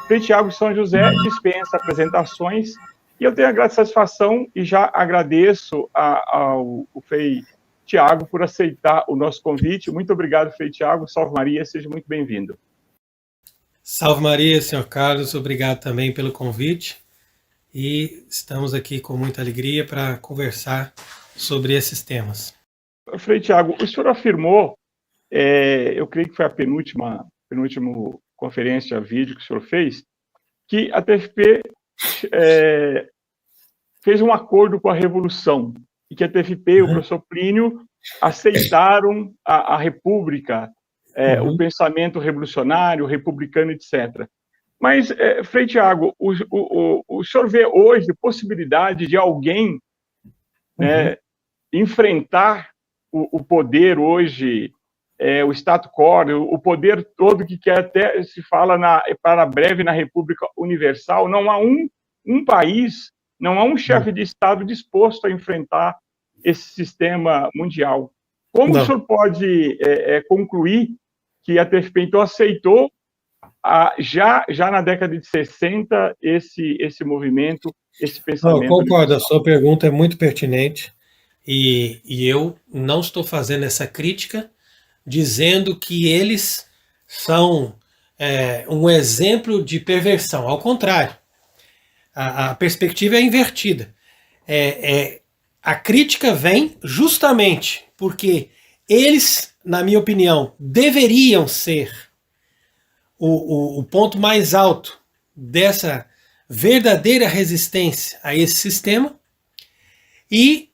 Frei Tiago de São José dispensa apresentações, e eu tenho a grande satisfação e já agradeço ao Frei Tiago por aceitar o nosso convite. Muito obrigado, Frei Tiago. Salve Maria, seja muito bem-vindo. Salve Maria, senhor Carlos, obrigado também pelo convite. E estamos aqui com muita alegria para conversar sobre esses temas. Frei Tiago, o senhor afirmou, eu creio que foi a penúltima conferência vídeo que o senhor fez, que a TFP fez um acordo com a Revolução, e que a TFP e o professor Plínio aceitaram a República, o pensamento revolucionário, republicano, etc. Mas, Frei Tiago, o senhor vê hoje possibilidade de alguém enfrentar o poder hoje, o status quo, o poder todo que quer, até se fala para breve na República Universal? Não há um país, não há um chefe de Estado disposto a enfrentar esse sistema mundial. Como o senhor pode concluir que a TFP então aceitou já na década de 60 esse movimento, esse pensamento? Não, concordo, a sua pergunta é muito pertinente e eu não estou fazendo essa crítica dizendo que eles são um exemplo de perversão. Ao contrário, a perspectiva é invertida. A crítica vem justamente porque eles, na minha opinião, deveriam ser o ponto mais alto dessa verdadeira resistência a esse sistema e,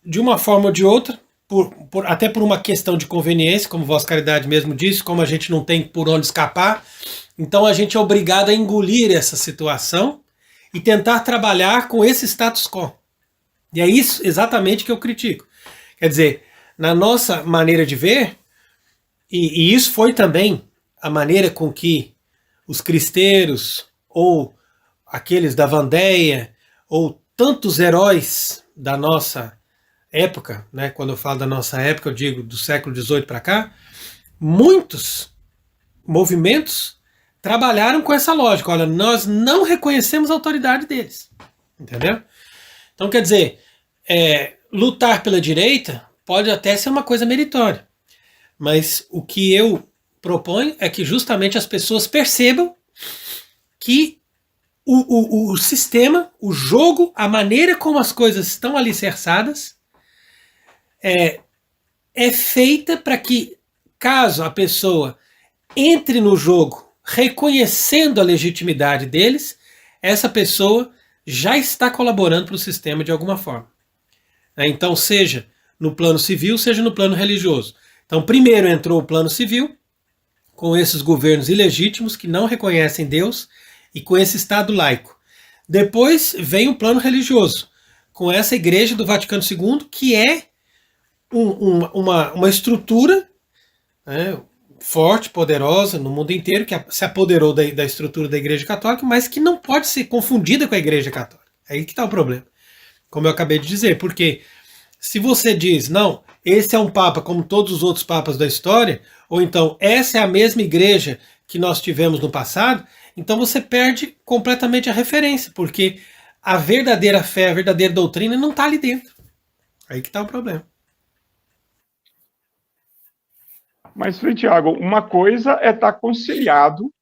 de uma forma ou de outra, até por uma questão de conveniência, como Vossa Caridade mesmo disse, como a gente não tem por onde escapar, então a gente é obrigado a engolir essa situação e tentar trabalhar com esse status quo. E é isso exatamente que eu critico. Quer dizer, na nossa maneira de ver, e isso foi também a maneira com que os cristeiros, ou aqueles da Vandéia, ou tantos heróis da nossa época, né? Quando eu falo da nossa época, eu digo do século XVIII para cá, muitos movimentos trabalharam com essa lógica. Olha, nós não reconhecemos a autoridade deles. Entendeu? Então, quer dizer, lutar pela direita pode até ser uma coisa meritória. Mas o que eu proponho é que justamente as pessoas percebam que o sistema, o jogo, a maneira como as coisas estão alicerçadas é feita para que, caso a pessoa entre no jogo reconhecendo a legitimidade deles, essa pessoa já está colaborando para o sistema de alguma forma. Então, seja no plano civil, seja no plano religioso. Então, primeiro entrou o plano civil, com esses governos ilegítimos que não reconhecem Deus e com esse Estado laico. Depois vem o plano religioso, com essa Igreja do Vaticano II, que é uma estrutura, né, forte, poderosa no mundo inteiro, que se apoderou da estrutura da Igreja Católica, mas que não pode ser confundida com a Igreja Católica. Aí que está o problema, como eu acabei de dizer, porque se você diz, não, esse é um Papa como todos os outros Papas da história, ou então essa é a mesma igreja que nós tivemos no passado, então você perde completamente a referência, porque a verdadeira fé, a verdadeira doutrina não está ali dentro. Aí que está o problema. Mas, Frei Tiago, uma coisa é estar conciliado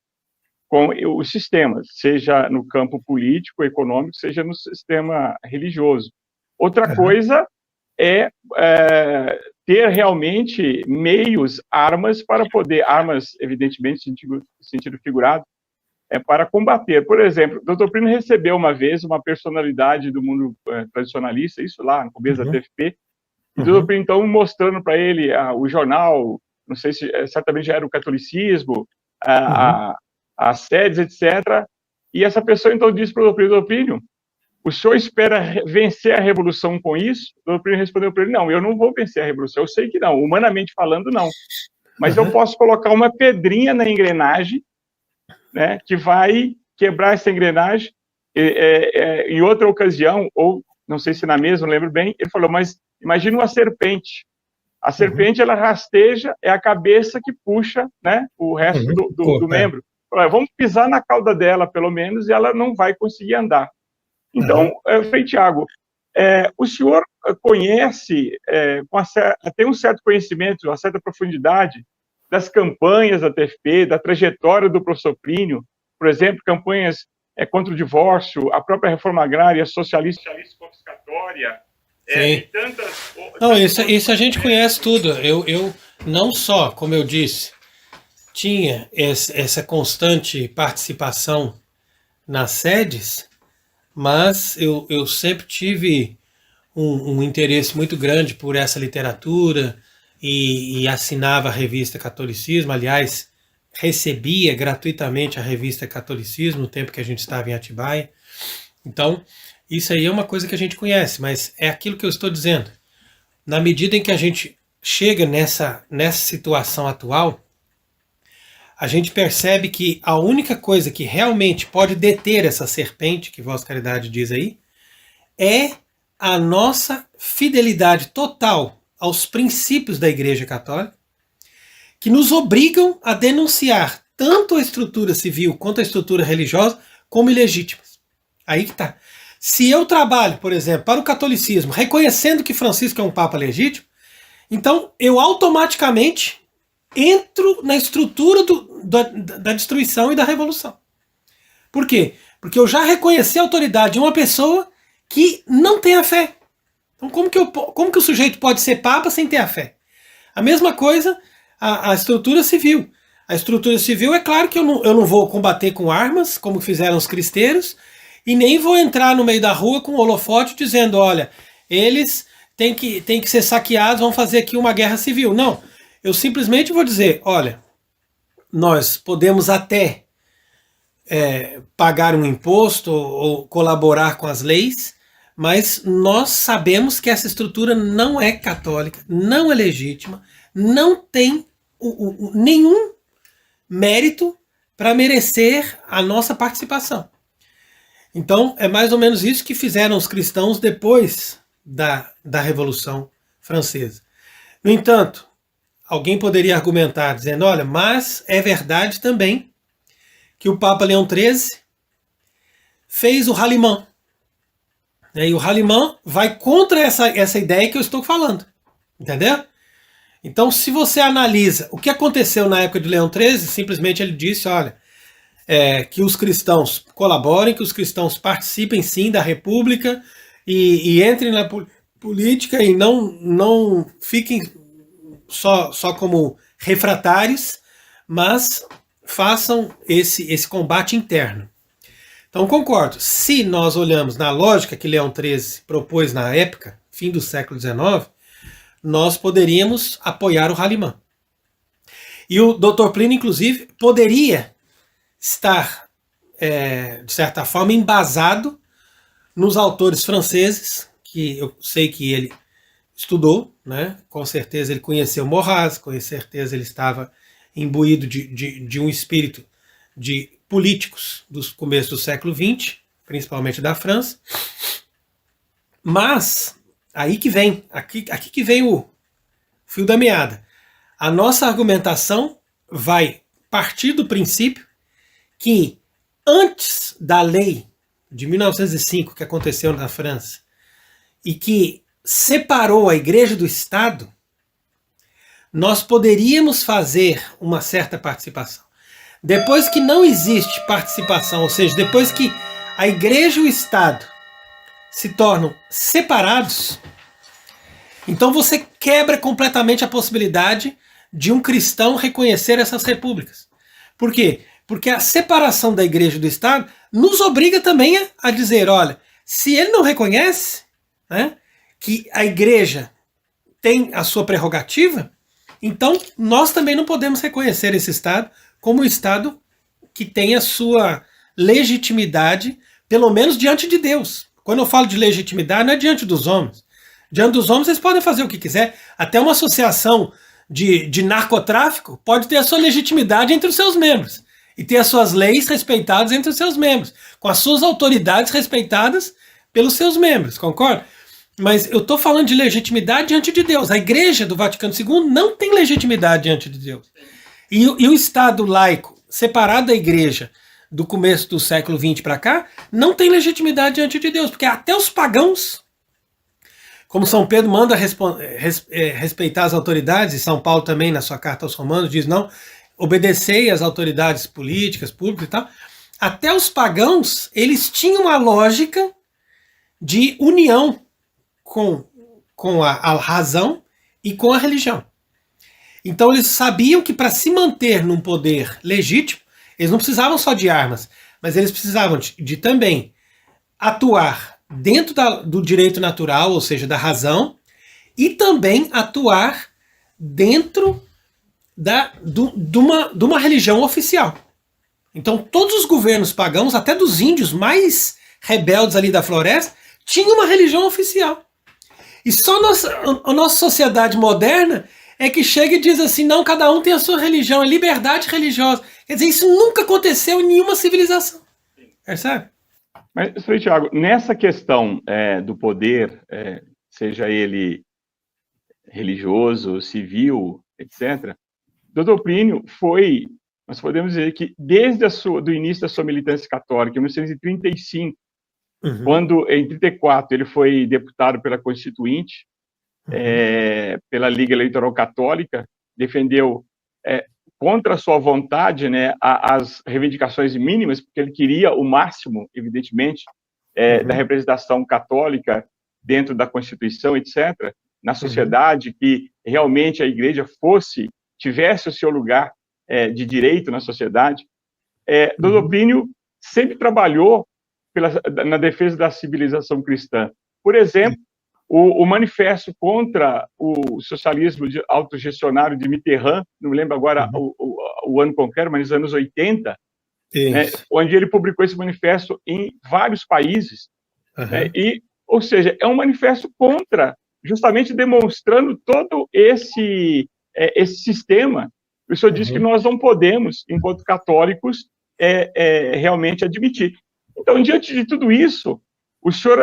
com os sistemas, seja no campo político, econômico, seja no sistema religioso. Outra coisa é ter realmente meios, armas para poder, armas evidentemente em sentido figurado, para combater. Por exemplo, o Dr. Plínio recebeu uma vez uma personalidade do mundo tradicionalista, isso lá no começo da TFP, e o Dr. Plínio então mostrando para ele o jornal, não sei se certamente já era o catolicismo, as sedes, etc. E essa pessoa então disse para o Dr. Plínio, o senhor espera vencer a revolução com isso? O Dr. Plínio respondeu para ele, não, eu não vou vencer a revolução, eu sei que não, humanamente falando não, mas eu posso colocar uma pedrinha na engrenagem, né, que vai quebrar essa engrenagem. Em outra ocasião, ou não sei se na mesma, não lembro bem, ele falou, mas imagina uma serpente. A serpente, ela rasteja, é a cabeça que puxa, né, o resto do membro. vamos pisar na cauda dela, pelo menos, e ela não vai conseguir andar. Então, Frei Tiago, o senhor conhece, tem um certo conhecimento, uma certa profundidade das campanhas da TFP, da trajetória do professor Plínio, por exemplo, campanhas contra o divórcio, a própria reforma agrária, socialista confiscatória, e tantas... Não, isso a gente conhece tudo. Eu não só, como eu disse, tinha essa constante participação nas sedes, mas eu sempre tive um interesse muito grande por essa literatura e assinava a revista Catolicismo. Aliás, recebia gratuitamente a revista Catolicismo no tempo que a gente estava em Atibaia. Então, isso aí é uma coisa que a gente conhece, mas é aquilo que eu estou dizendo. Na medida em que a gente chega nessa situação atual, a gente percebe que a única coisa que realmente pode deter essa serpente, que Vossa Caridade diz aí, é a nossa fidelidade total aos princípios da Igreja Católica, que nos obrigam a denunciar tanto a estrutura civil quanto a estrutura religiosa como ilegítimas. Aí que está. Se eu trabalho, por exemplo, para o catolicismo, reconhecendo que Francisco é um papa legítimo, então eu automaticamente entro na estrutura da destruição e da revolução. Por quê? Porque eu já reconheci a autoridade de uma pessoa que não tem a fé. Então como que o sujeito pode ser papa sem ter a fé? A mesma coisa a estrutura civil. A estrutura civil, é claro que eu não vou combater com armas, como fizeram os cristeiros, e nem vou entrar no meio da rua com um holofote dizendo, olha, eles têm que ser saqueados, vão fazer aqui uma guerra civil. Não, eu simplesmente vou dizer, olha, nós podemos até pagar um imposto ou colaborar com as leis, mas nós sabemos que essa estrutura não é católica, não é legítima, não tem nenhum mérito para merecer a nossa participação. Então, é mais ou menos isso que fizeram os cristãos depois da Revolução Francesa. No entanto, alguém poderia argumentar dizendo, olha, mas é verdade também que o Papa Leão XIII fez o Ralliman. E o Ralliman vai contra essa ideia que eu estou falando. Entendeu? Então, se você analisa o que aconteceu na época de Leão XIII, simplesmente ele disse, olha, que os cristãos colaborem, que os cristãos participem sim da República e entrem na política e não fiquem só como refratários, mas façam esse combate interno. Então concordo, se nós olhamos na lógica que Leão XIII propôs na época, fim do século XIX, nós poderíamos apoiar o Ralliman. E o Dr. Plínio, inclusive, poderia estar, de certa forma, embasado nos autores franceses, que eu sei que ele estudou, né? Com certeza ele conheceu Maurras, com certeza ele estava imbuído de um espírito de políticos dos começos do século XX, principalmente da França. Mas, aí que vem, aqui que vem o fio da meada. A nossa argumentação vai partir do princípio que antes da lei de 1905 que aconteceu na França e que separou a Igreja do Estado, nós poderíamos fazer uma certa participação. Depois que não existe participação, ou seja, depois que a Igreja e o Estado se tornam separados, então você quebra completamente a possibilidade de um cristão reconhecer essas repúblicas. Por quê? Porque a separação da Igreja e do Estado nos obriga também a dizer, olha, se ele não reconhece, né, que a Igreja tem a sua prerrogativa, então nós também não podemos reconhecer esse Estado como um Estado que tem a sua legitimidade, pelo menos diante de Deus. Quando eu falo de legitimidade, não é diante dos homens. Diante dos homens, eles podem fazer o que quiser. Até uma associação de narcotráfico pode ter a sua legitimidade entre os seus membros e ter as suas leis respeitadas entre os seus membros, com as suas autoridades respeitadas pelos seus membros, concorda? Mas eu estou falando de legitimidade diante de Deus. A Igreja do Vaticano II não tem legitimidade diante de Deus. E o Estado laico, separado da igreja do começo do século XX para cá, não tem legitimidade diante de Deus, porque até os pagãos, como São Pedro manda respeitar as autoridades, e São Paulo também, na sua carta aos Romanos, diz não, obedecei às autoridades políticas, públicas e tal, até os pagãos, eles tinham a lógica de união com a razão e com a religião. Então eles sabiam que para se manter num poder legítimo, eles não precisavam só de armas, mas eles precisavam de também atuar dentro do direito natural, ou seja, da razão, e também atuar dentro de uma religião oficial. Então todos os governos pagãos, até dos índios mais rebeldes ali da floresta, tinham uma religião oficial. E só a nossa sociedade moderna é que chega e diz assim, não, cada um tem a sua religião, é liberdade religiosa. Quer dizer, isso nunca aconteceu em nenhuma civilização. Percebe? Mas, Frei Tiago, nessa questão do poder, seja ele religioso, civil, etc., Dr. Plínio foi, nós podemos dizer que desde do início da sua militância católica, em 1935, quando em 1934 ele foi deputado pela Constituinte, pela Liga Eleitoral Católica, defendeu contra a sua vontade, né, as reivindicações mínimas, porque ele queria o máximo, evidentemente, da representação católica dentro da Constituição, etc., na sociedade, que realmente a Igreja tivesse o seu lugar de direito na sociedade. Dr. Plínio sempre trabalhou na defesa da civilização cristã. Por exemplo, o manifesto contra o socialismo autogestionário de Mitterrand, não me lembro agora o ano concreto, mas nos anos 80, né, onde ele publicou esse manifesto em vários países. Né, ou seja, é um manifesto contra, justamente demonstrando todo esse sistema. O senhor disse que nós não podemos, enquanto católicos, realmente admitir. Então, diante de tudo isso, o senhor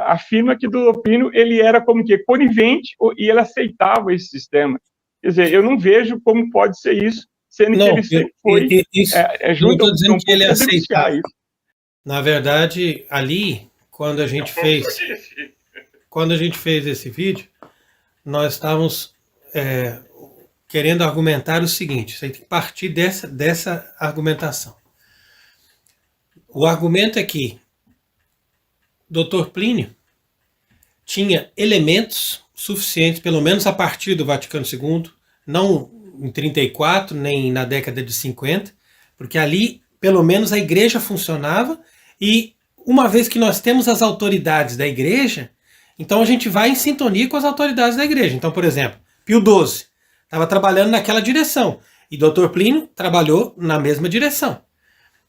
afirma que Dr. Plínio ele era como que conivente e ele aceitava esse sistema. Quer dizer, eu não vejo como pode ser isso, sendo que ele sempre foi junto ao dizendo que ele aceitava isso. Na verdade, ali, quando a gente fez esse vídeo, nós estávamos querendo argumentar o seguinte, você tem que partir dessa argumentação. O argumento é que Dr. Plínio tinha elementos suficientes, pelo menos a partir do Vaticano II, não em 34, nem na década de 50, porque ali, pelo menos, a igreja funcionava, e uma vez que nós temos as autoridades da igreja, então a gente vai em sintonia com as autoridades da igreja. Então, por exemplo, Pio XII estava trabalhando naquela direção, e Dr. Plínio trabalhou na mesma direção.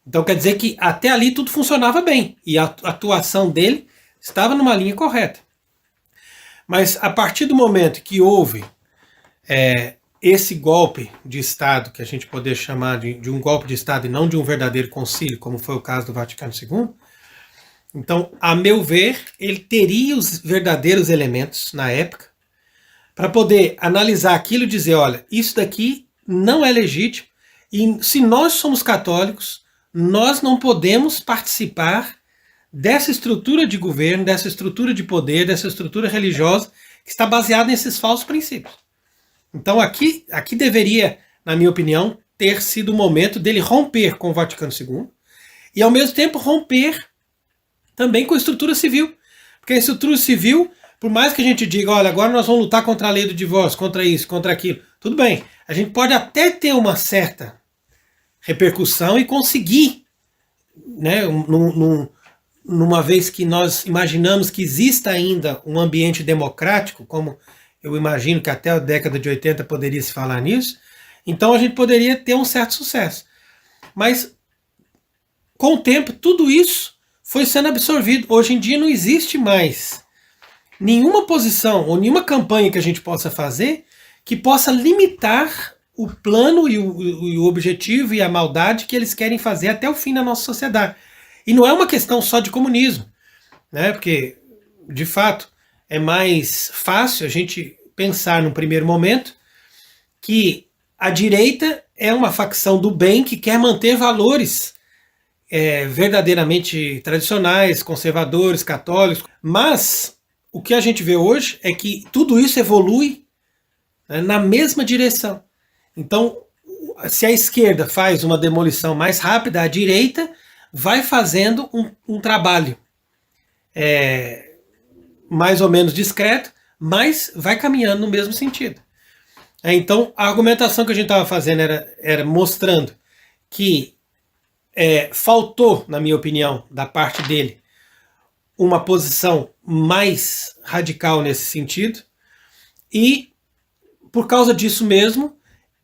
Então quer dizer que até ali tudo funcionava bem, e a atuação dele estava numa linha correta. Mas a partir do momento que houve esse golpe de Estado, que a gente poderia chamar de um golpe de Estado e não de um verdadeiro concílio, como foi o caso do Vaticano II, então, a meu ver, ele teria os verdadeiros elementos na época para poder analisar aquilo e dizer, olha, isso daqui não é legítimo, e se nós somos católicos, nós não podemos participar dessa estrutura de governo, dessa estrutura de poder, dessa estrutura religiosa que está baseada nesses falsos princípios. Então aqui deveria, na minha opinião, ter sido o momento dele romper com o Vaticano II e ao mesmo tempo romper também com a estrutura civil. Porque a estrutura civil, por mais que a gente diga, olha, agora nós vamos lutar contra a lei do divórcio, contra isso, contra aquilo, tudo bem, a gente pode até ter uma certa repercussão e conseguir, né, numa vez que nós imaginamos que exista ainda um ambiente democrático, como eu imagino que até a década de 80 poderia se falar nisso, então a gente poderia ter um certo sucesso. Mas, com o tempo, tudo isso foi sendo absorvido. Hoje em dia não existe mais nenhuma posição ou nenhuma campanha que a gente possa fazer que possa limitar o plano e o objetivo e a maldade que eles querem fazer até o fim da nossa sociedade. E não é uma questão só de comunismo, né? Porque, de fato, é mais fácil a gente pensar no primeiro momento que a direita é uma facção do bem que quer manter valores verdadeiramente tradicionais, conservadores, católicos, mas o que a gente vê hoje é que tudo isso evolui, né, na mesma direção. Então, se a esquerda faz uma demolição mais rápida, a direita vai fazendo um trabalho mais ou menos discreto, mas vai caminhando no mesmo sentido. Então, a argumentação que a gente estava fazendo era mostrando que faltou, na minha opinião, da parte dele, uma posição mais radical nesse sentido, e por causa disso mesmo,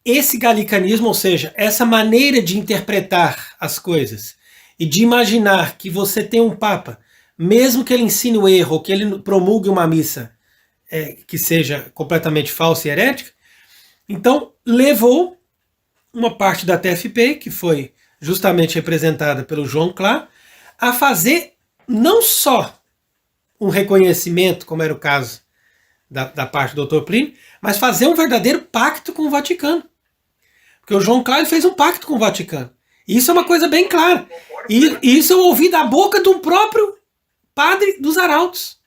esse galicanismo, ou seja, essa maneira de interpretar as coisas e de imaginar que você tem um Papa, mesmo que ele ensine o erro, ou que ele promulgue uma missa que seja completamente falsa e herética, então levou uma parte da TFP, que foi justamente representada pelo João Clá, a fazer não só um reconhecimento, como era o caso da parte do Dr. Plínio, mas fazer um verdadeiro pacto com o Vaticano. Porque o João Clá fez um pacto com o Vaticano. E isso é uma coisa bem clara. E isso eu ouvi da boca de um próprio padre dos Arautos.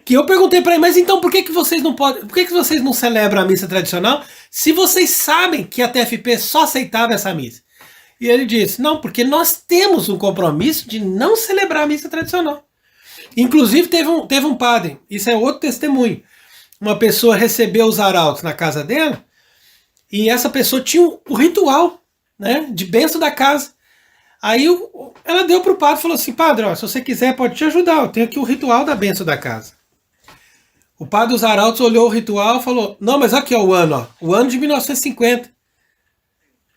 Que eu perguntei para ele, mas então por que vocês não podem, por que vocês não celebram a missa tradicional se vocês sabem que a TFP só aceitava essa missa? E ele disse, não, porque nós temos um compromisso de não celebrar a missa tradicional. Inclusive teve um padre, isso é outro testemunho, uma pessoa recebeu os arautos na casa dela, e essa pessoa tinha o ritual, né, de bênção da casa. Aí ela deu para o padre e falou assim, padre, ó, se você quiser pode te ajudar, eu tenho aqui o ritual da bênção da casa. O padre dos arautos olhou o ritual e falou, não, mas aqui é o ano, ó, o ano de 1950.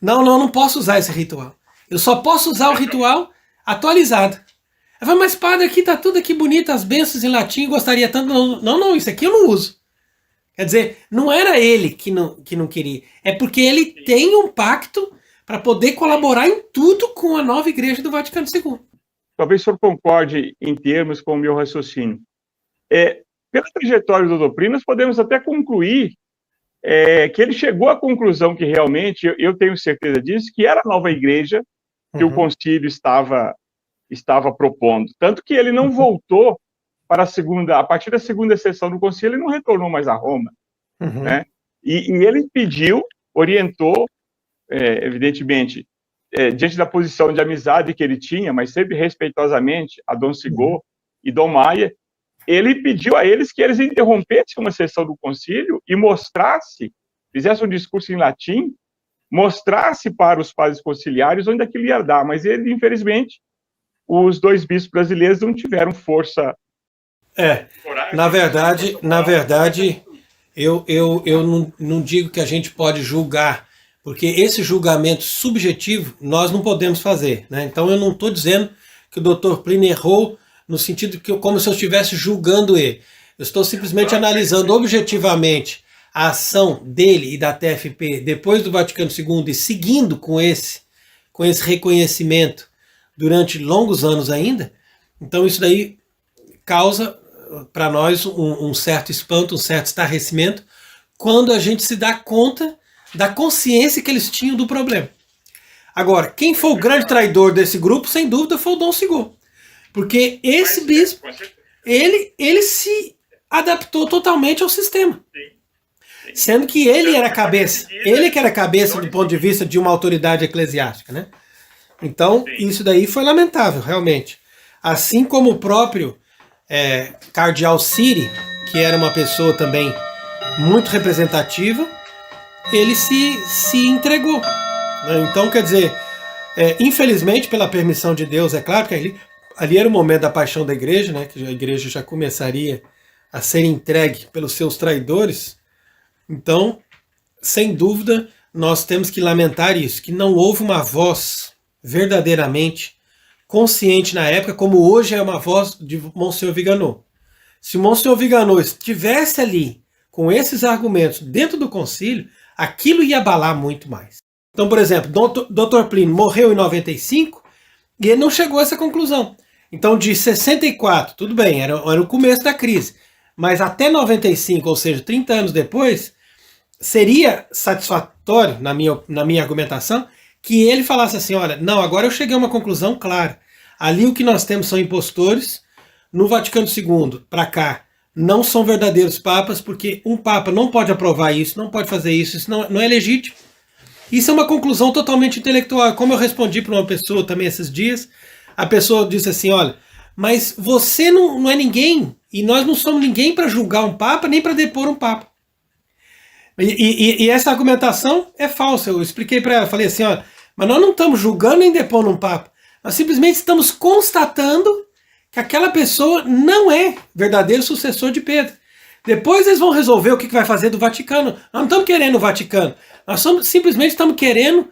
Não posso usar esse ritual. Eu só posso usar o ritual atualizado. Eu falei, mas padre, aqui tá tudo aqui bonito, as bênçãos em latim, gostaria tanto. Não, isso aqui eu não uso. Quer dizer, não era ele que não queria. É porque ele tem um pacto para poder colaborar em tudo com a nova igreja do Vaticano II. Talvez o senhor concorde em termos com o meu raciocínio. Pela trajetória do Dr. Plínio, nós podemos até concluir que ele chegou à conclusão que realmente, eu tenho certeza disso, que era a nova igreja que o concílio estava propondo. Tanto que ele não voltou para a partir da segunda sessão do concílio, ele não retornou mais a Roma. Né? E ele pediu, orientou, evidentemente, diante da posição de amizade que ele tinha, mas sempre respeitosamente, a Dom Sigor e Dom Maia, ele pediu a eles que eles interrompessem uma sessão do concílio e fizesse um discurso em latim, mostrasse para os padres conciliares onde aquilo ia dar, mas ele, infelizmente, os dois bispos brasileiros não tiveram força. Na verdade, eu não digo que a gente pode julgar, porque esse julgamento subjetivo nós não podemos fazer, né? Então eu não estou dizendo que o Dr. Plínio errou no sentido que como se eu estivesse julgando ele. Eu estou simplesmente analisando objetivamente a ação dele e da TFP depois do Vaticano II e seguindo com esse reconhecimento durante longos anos ainda. Então isso daí causa para nós um certo espanto, um certo estarrecimento, quando a gente se dá conta da consciência que eles tinham do problema. Agora, quem foi o grande traidor desse grupo, sem dúvida, foi o Dom Sigor. Porque esse bispo, ele se adaptou totalmente ao sistema. Sendo que ele era a cabeça. Ele que era a cabeça do ponto de vista de uma autoridade eclesiástica, né? Então, isso daí foi lamentável, realmente. Assim como o próprio Cardeal Siri, que era uma pessoa também muito representativa, ele se entregou. Então, quer dizer, infelizmente, pela permissão de Deus, é claro que ali era o momento da paixão da igreja, né, que a igreja já começaria a ser entregue pelos seus traidores. Então, sem dúvida, nós temos que lamentar isso, que não houve uma voz verdadeiramente consciente na época, como hoje é uma voz de Monsenhor Viganò. Se o Monsenhor Viganò estivesse ali com esses argumentos dentro do concílio, aquilo ia abalar muito mais. Então, por exemplo, Dr. Plínio morreu em 95 e ele não chegou a essa conclusão. Então, de 64, tudo bem, era o começo da crise, mas até 95, ou seja, 30 anos depois, seria satisfatório, na minha argumentação, que ele falasse assim, olha, não, agora eu cheguei a uma conclusão clara. Ali o que nós temos são impostores, no Vaticano II, para cá, não são verdadeiros papas, porque um papa não pode aprovar isso, não pode fazer isso, isso não é legítimo. Isso é uma conclusão totalmente intelectual. Como eu respondi para uma pessoa também esses dias, a pessoa disse assim, olha, mas você não é ninguém, e nós não somos ninguém para julgar um papa, nem para depor um papa. E essa argumentação é falsa. Eu expliquei para ela, falei assim, olha, mas nós não estamos julgando nem depondo um papa, nós simplesmente estamos constatando que aquela pessoa não é verdadeiro sucessor de Pedro. Depois eles vão resolver o que vai fazer do Vaticano. Nós não estamos querendo o Vaticano, nós simplesmente estamos querendo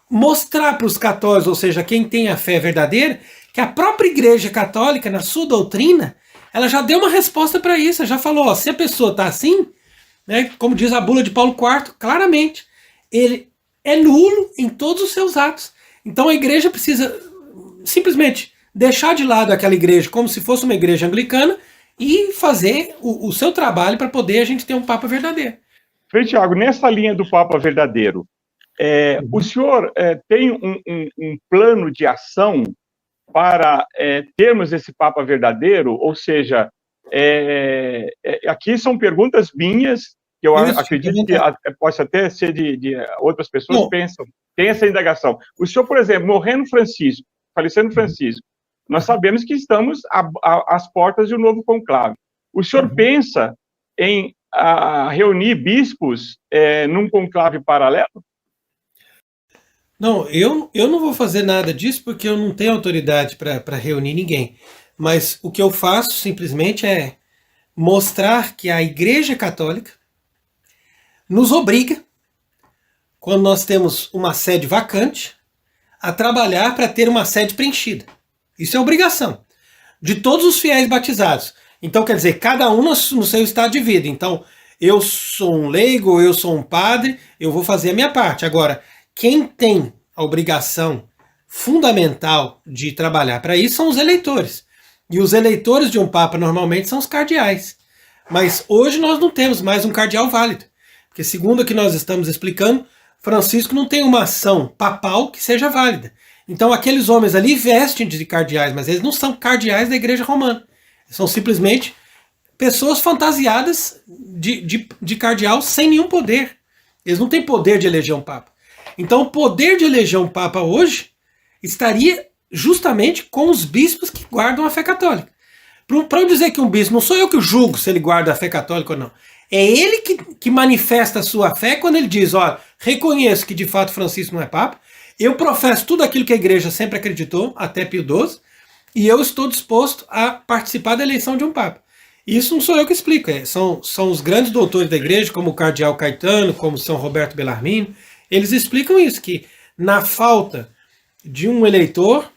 mostrar para os católicos, ou seja, quem tem a fé verdadeira, que a própria Igreja Católica, na sua doutrina, ela já deu uma resposta para isso, ela já falou, ó, se a pessoa está assim, né, como diz a bula de Paulo IV, claramente, ele é nulo em todos os seus atos. Então a igreja precisa simplesmente deixar de lado aquela igreja como se fosse uma igreja anglicana e fazer o seu trabalho para poder a gente ter um Papa verdadeiro. Frei Tiago, nessa linha do Papa verdadeiro, o senhor tem um plano de ação para termos esse Papa verdadeiro? Ou seja, aqui são perguntas minhas, que eu acredito que possa até ser de outras pessoas. Não. Pensam, tem essa indagação. O senhor, por exemplo, morrendo Francisco, falecendo Francisco, nós sabemos que estamos às portas de um novo conclave. O senhor pensa em reunir bispos num conclave paralelo? Não, eu não vou fazer nada disso porque eu não tenho autoridade para reunir ninguém. Mas o que eu faço simplesmente é mostrar que a Igreja Católica nos obriga, quando nós temos uma sede vacante, a trabalhar para ter uma sede preenchida. Isso é obrigação de todos os fiéis batizados. Então, quer dizer, cada um no seu estado de vida. Então, eu sou um leigo, eu sou um padre, eu vou fazer a minha parte. Agora, quem tem a obrigação fundamental de trabalhar para isso são os eleitores. E os eleitores de um papa normalmente são os cardeais. Mas hoje nós não temos mais um cardeal válido. Porque segundo o que nós estamos explicando, Francisco não tem uma ação papal que seja válida. Então aqueles homens ali vestem de cardeais, mas eles não são cardeais da Igreja Romana. São simplesmente pessoas fantasiadas de cardeal sem nenhum poder. Eles não têm poder de eleger um papa. Então o poder de eleger um papa hoje estaria justamente com os bispos que guardam a fé católica. Para eu dizer que um bispo, não sou eu que julgo se ele guarda a fé católica ou não. É ele que manifesta a sua fé quando ele diz, olha, reconheço que de fato Francisco não é papa, eu professo tudo aquilo que a igreja sempre acreditou, até Pio XII, e eu estou disposto a participar da eleição de um papa. Isso não sou eu que explico, são os grandes doutores da igreja, como o cardeal Caetano, como São Roberto Bellarmino, eles explicam isso, que na falta de um eleitor,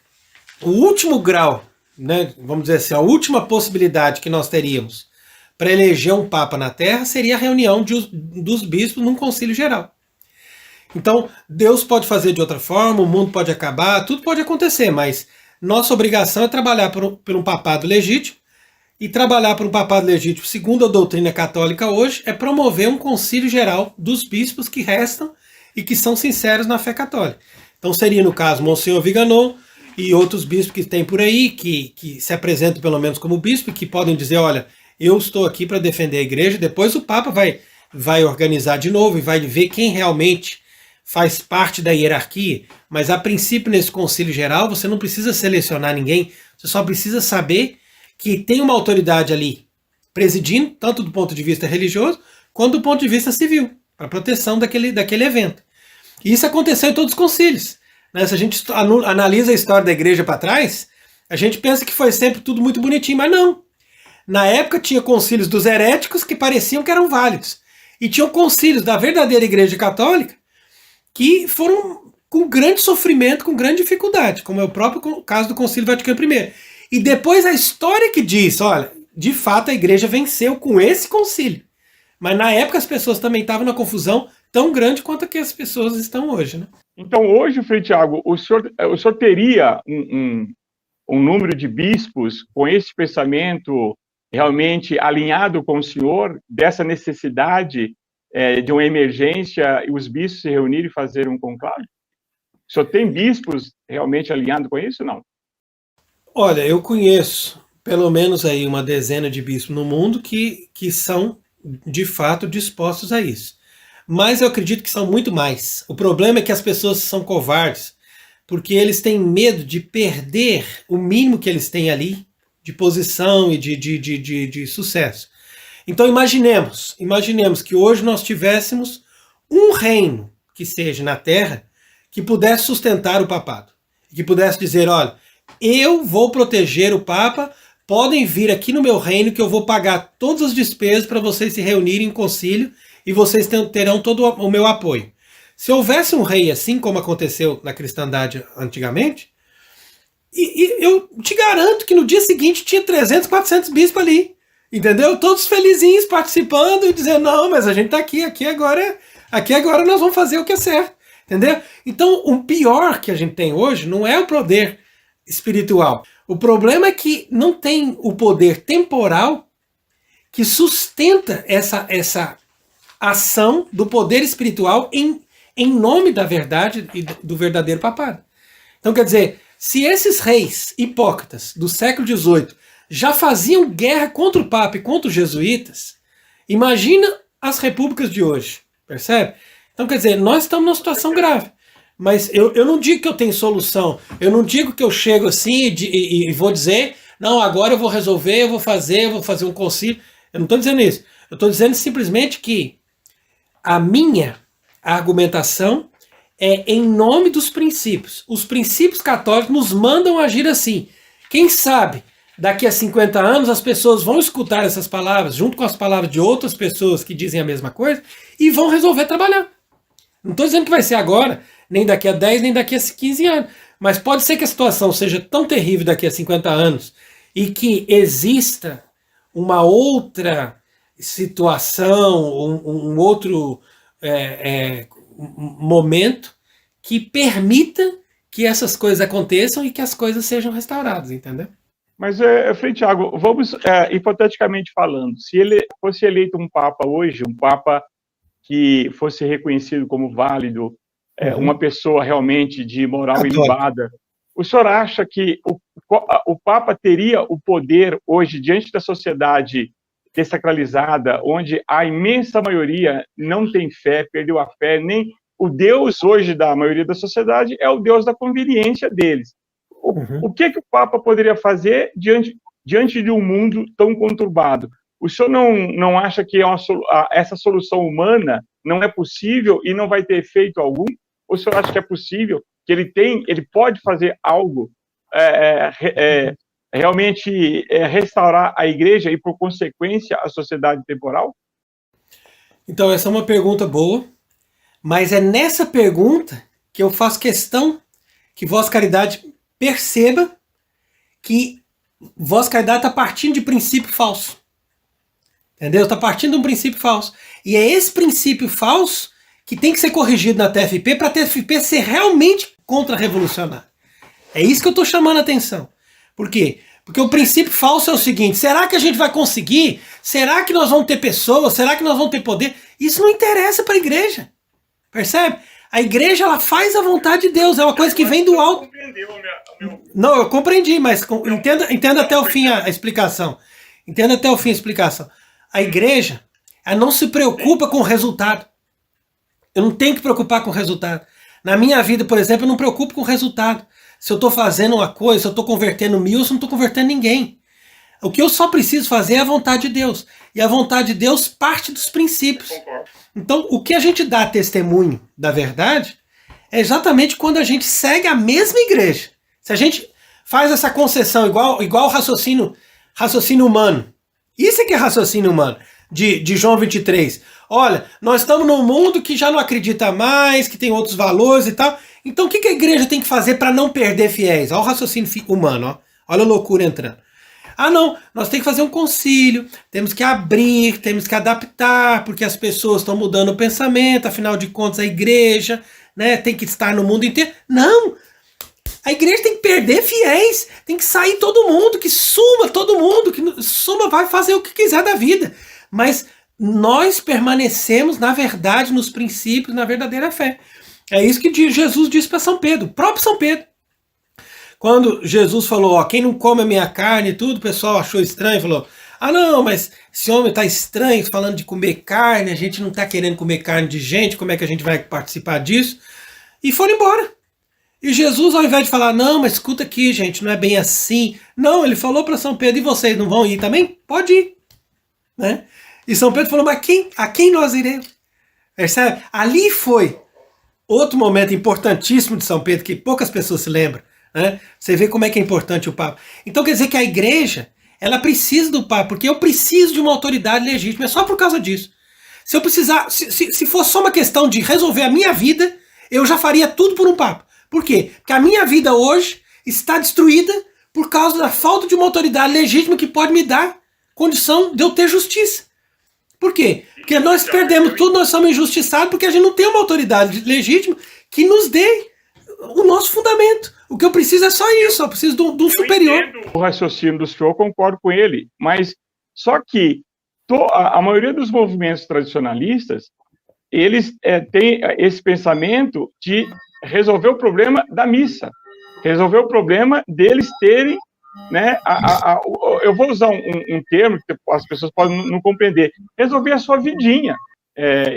o último grau, né, vamos dizer assim, a última possibilidade que nós teríamos para eleger um papa na Terra seria a reunião dos bispos num concílio geral. Então, Deus pode fazer de outra forma, o mundo pode acabar, tudo pode acontecer, mas nossa obrigação é trabalhar por um papado legítimo, e trabalhar por um papado legítimo, segundo a doutrina católica hoje, é promover um concílio geral dos bispos que restam e que são sinceros na fé católica. Então seria, no caso, Monsenhor Viganò e outros bispos que tem por aí, que se apresentam pelo menos como bispo, que podem dizer, olha, eu estou aqui para defender a igreja, depois o Papa vai organizar de novo e vai ver quem realmente faz parte da hierarquia, mas a princípio nesse concílio geral você não precisa selecionar ninguém, você só precisa saber que tem uma autoridade ali presidindo, tanto do ponto de vista religioso, quanto do ponto de vista civil, para proteção daquele evento. E isso aconteceu em todos os concílios. Né? Se a gente analisa a história da igreja para trás, a gente pensa que foi sempre tudo muito bonitinho, mas não. Na época tinha concílios dos heréticos que pareciam que eram válidos. E tinham concílios da verdadeira igreja católica que foram com grande sofrimento, com grande dificuldade, como é o próprio caso do Concílio Vaticano I. E depois a história que diz, olha, de fato a igreja venceu com esse concílio. Mas na época as pessoas também estavam na confusão tão grande quanto a que as pessoas estão hoje. Né? Então hoje, Frei Tiago, o senhor teria um número de bispos com esse pensamento realmente alinhado com o senhor, dessa necessidade de uma emergência e os bispos se reunirem e fazerem um conclave? O senhor tem bispos realmente alinhados com isso, não? Olha, eu conheço pelo menos aí uma dezena de bispos no mundo que são de fato dispostos a isso. Mas eu acredito que são muito mais. O problema é que as pessoas são covardes, porque eles têm medo de perder o mínimo que eles têm ali, de posição e de sucesso. Então imaginemos que hoje nós tivéssemos um reino que seja na Terra que pudesse sustentar o papado, que pudesse dizer, olha, eu vou proteger o Papa, podem vir aqui no meu reino que eu vou pagar todas as despesas para vocês se reunirem em concílio e vocês terão todo o meu apoio. Se houvesse um rei assim, como aconteceu na cristandade antigamente, e eu te garanto que no dia seguinte tinha 300, 400 bispos ali, entendeu? Todos felizinhos participando e dizendo, não, mas a gente está aqui agora nós vamos fazer o que é certo, entendeu? Então o pior que a gente tem hoje não é o poder espiritual. O problema é que não tem o poder temporal que sustenta essa ação do poder espiritual em nome da verdade e do verdadeiro papado. Então, quer dizer, se esses reis hipócritas do século XVIII já faziam guerra contra o Papa e contra os jesuítas, imagina as repúblicas de hoje, percebe? Então, quer dizer, nós estamos numa situação grave. Mas eu não digo que eu tenho solução, eu não digo que eu chego assim e vou dizer, não, agora eu vou resolver, eu vou fazer um concílio. Eu não estou dizendo isso. Eu estou dizendo simplesmente que a minha argumentação é em nome dos princípios. Os princípios católicos nos mandam agir assim. Quem sabe, daqui a 50 anos as pessoas vão escutar essas palavras, junto com as palavras de outras pessoas que dizem a mesma coisa, e vão resolver trabalhar. Não estou dizendo que vai ser agora, nem daqui a 10, nem daqui a 15 anos. Mas pode ser que a situação seja tão terrível daqui a 50 anos e que exista uma outra situação, um outro momento que permita que essas coisas aconteçam e que as coisas sejam restauradas, entendeu? Mas, Frei Tiago, vamos, hipoteticamente falando, se ele fosse eleito um Papa hoje, um Papa que fosse reconhecido como válido, uma pessoa realmente de moral ilibada, o senhor acha que o Papa teria o poder hoje, diante da sociedade desacralizada, onde a imensa maioria não tem fé, perdeu a fé, nem o Deus hoje da maioria da sociedade é o Deus da conveniência deles. O que o Papa poderia fazer diante de um mundo tão conturbado? O senhor não acha que essa solução humana não é possível e não vai ter efeito algum? Ou o senhor acha que é possível, que ele pode fazer algo, realmente restaurar a igreja e, por consequência, a sociedade temporal? Então, essa é uma pergunta boa, mas é nessa pergunta que eu faço questão que Vossa Caridade perceba que Vossa Caridade está partindo de princípio falso. Entendeu? Está partindo de um princípio falso. E é esse princípio falso que tem que ser corrigido na TFP para a TFP ser realmente contra-revolucionária. É isso que eu estou chamando a atenção. Por quê? Porque o princípio falso é o seguinte: será que a gente vai conseguir? Será que nós vamos ter pessoas? Será que nós vamos ter poder? Isso não interessa para a igreja. Percebe? A igreja, ela faz a vontade de Deus. É uma coisa que vem do alto. Não, eu compreendi, mas entenda até o fim a explicação. Entenda até o fim a explicação. A igreja, ela não se preocupa com o resultado. Eu não tenho que preocupar com o resultado. Na minha vida, por exemplo, eu não me preocupo com o resultado. Se eu estou fazendo uma coisa, se eu estou convertendo 1000, eu não estou convertendo ninguém. O que eu só preciso fazer é a vontade de Deus. E a vontade de Deus parte dos princípios. Então, o que a gente dá testemunho da verdade é exatamente quando a gente segue a mesma igreja. Se a gente faz essa concessão igual raciocínio humano. Isso é que é raciocínio humano, de João 23. Olha, nós estamos num mundo que já não acredita mais, que tem outros valores e tal. Então o que a igreja tem que fazer para não perder fiéis? Olha o raciocínio humano, ó. Olha a loucura entrando. Ah não, nós temos que fazer um concílio, temos que abrir, temos que adaptar, porque as pessoas estão mudando o pensamento, afinal de contas a igreja, né, tem que estar no mundo inteiro. Não! A igreja tem que perder fiéis, tem que sair todo mundo, que suma todo mundo, que suma, vai fazer o que quiser da vida. Mas nós permanecemos na verdade, nos princípios, na verdadeira fé. É isso que Jesus disse para São Pedro, o próprio São Pedro. Quando Jesus falou, ó, quem não come a minha carne e tudo, o pessoal achou estranho, falou, ah não, mas esse homem tá estranho falando de comer carne, a gente não tá querendo comer carne de gente, como é que a gente vai participar disso? E foram embora. E Jesus, ao invés de falar, não, mas escuta aqui, gente, não é bem assim. Não, ele falou para São Pedro, e vocês não vão ir também? Pode ir. Né? E São Pedro falou, mas a quem nós iremos? Percebe? Ali foi outro momento importantíssimo de São Pedro, que poucas pessoas se lembram. Né? Você vê como é que é importante o Papa. Então quer dizer que a igreja, ela precisa do Papa, porque eu preciso de uma autoridade legítima, é só por causa disso. Se eu precisar, se fosse só uma questão de resolver a minha vida, eu já faria tudo por um Papa. Por quê? Porque a minha vida hoje está destruída por causa da falta de uma autoridade legítima que pode me dar condição de eu ter justiça. Por quê? Porque nós perdemos tudo, nós somos injustiçados porque a gente não tem uma autoridade legítima que nos dê o nosso fundamento. O que eu preciso é só isso, eu preciso de um superior. O raciocínio do senhor, eu concordo com ele, mas só que a maioria dos movimentos tradicionalistas, eles têm esse pensamento de resolver o problema da missa, resolver o problema deles terem, né, eu vou usar um termo que as pessoas podem não compreender, resolver a sua vidinha.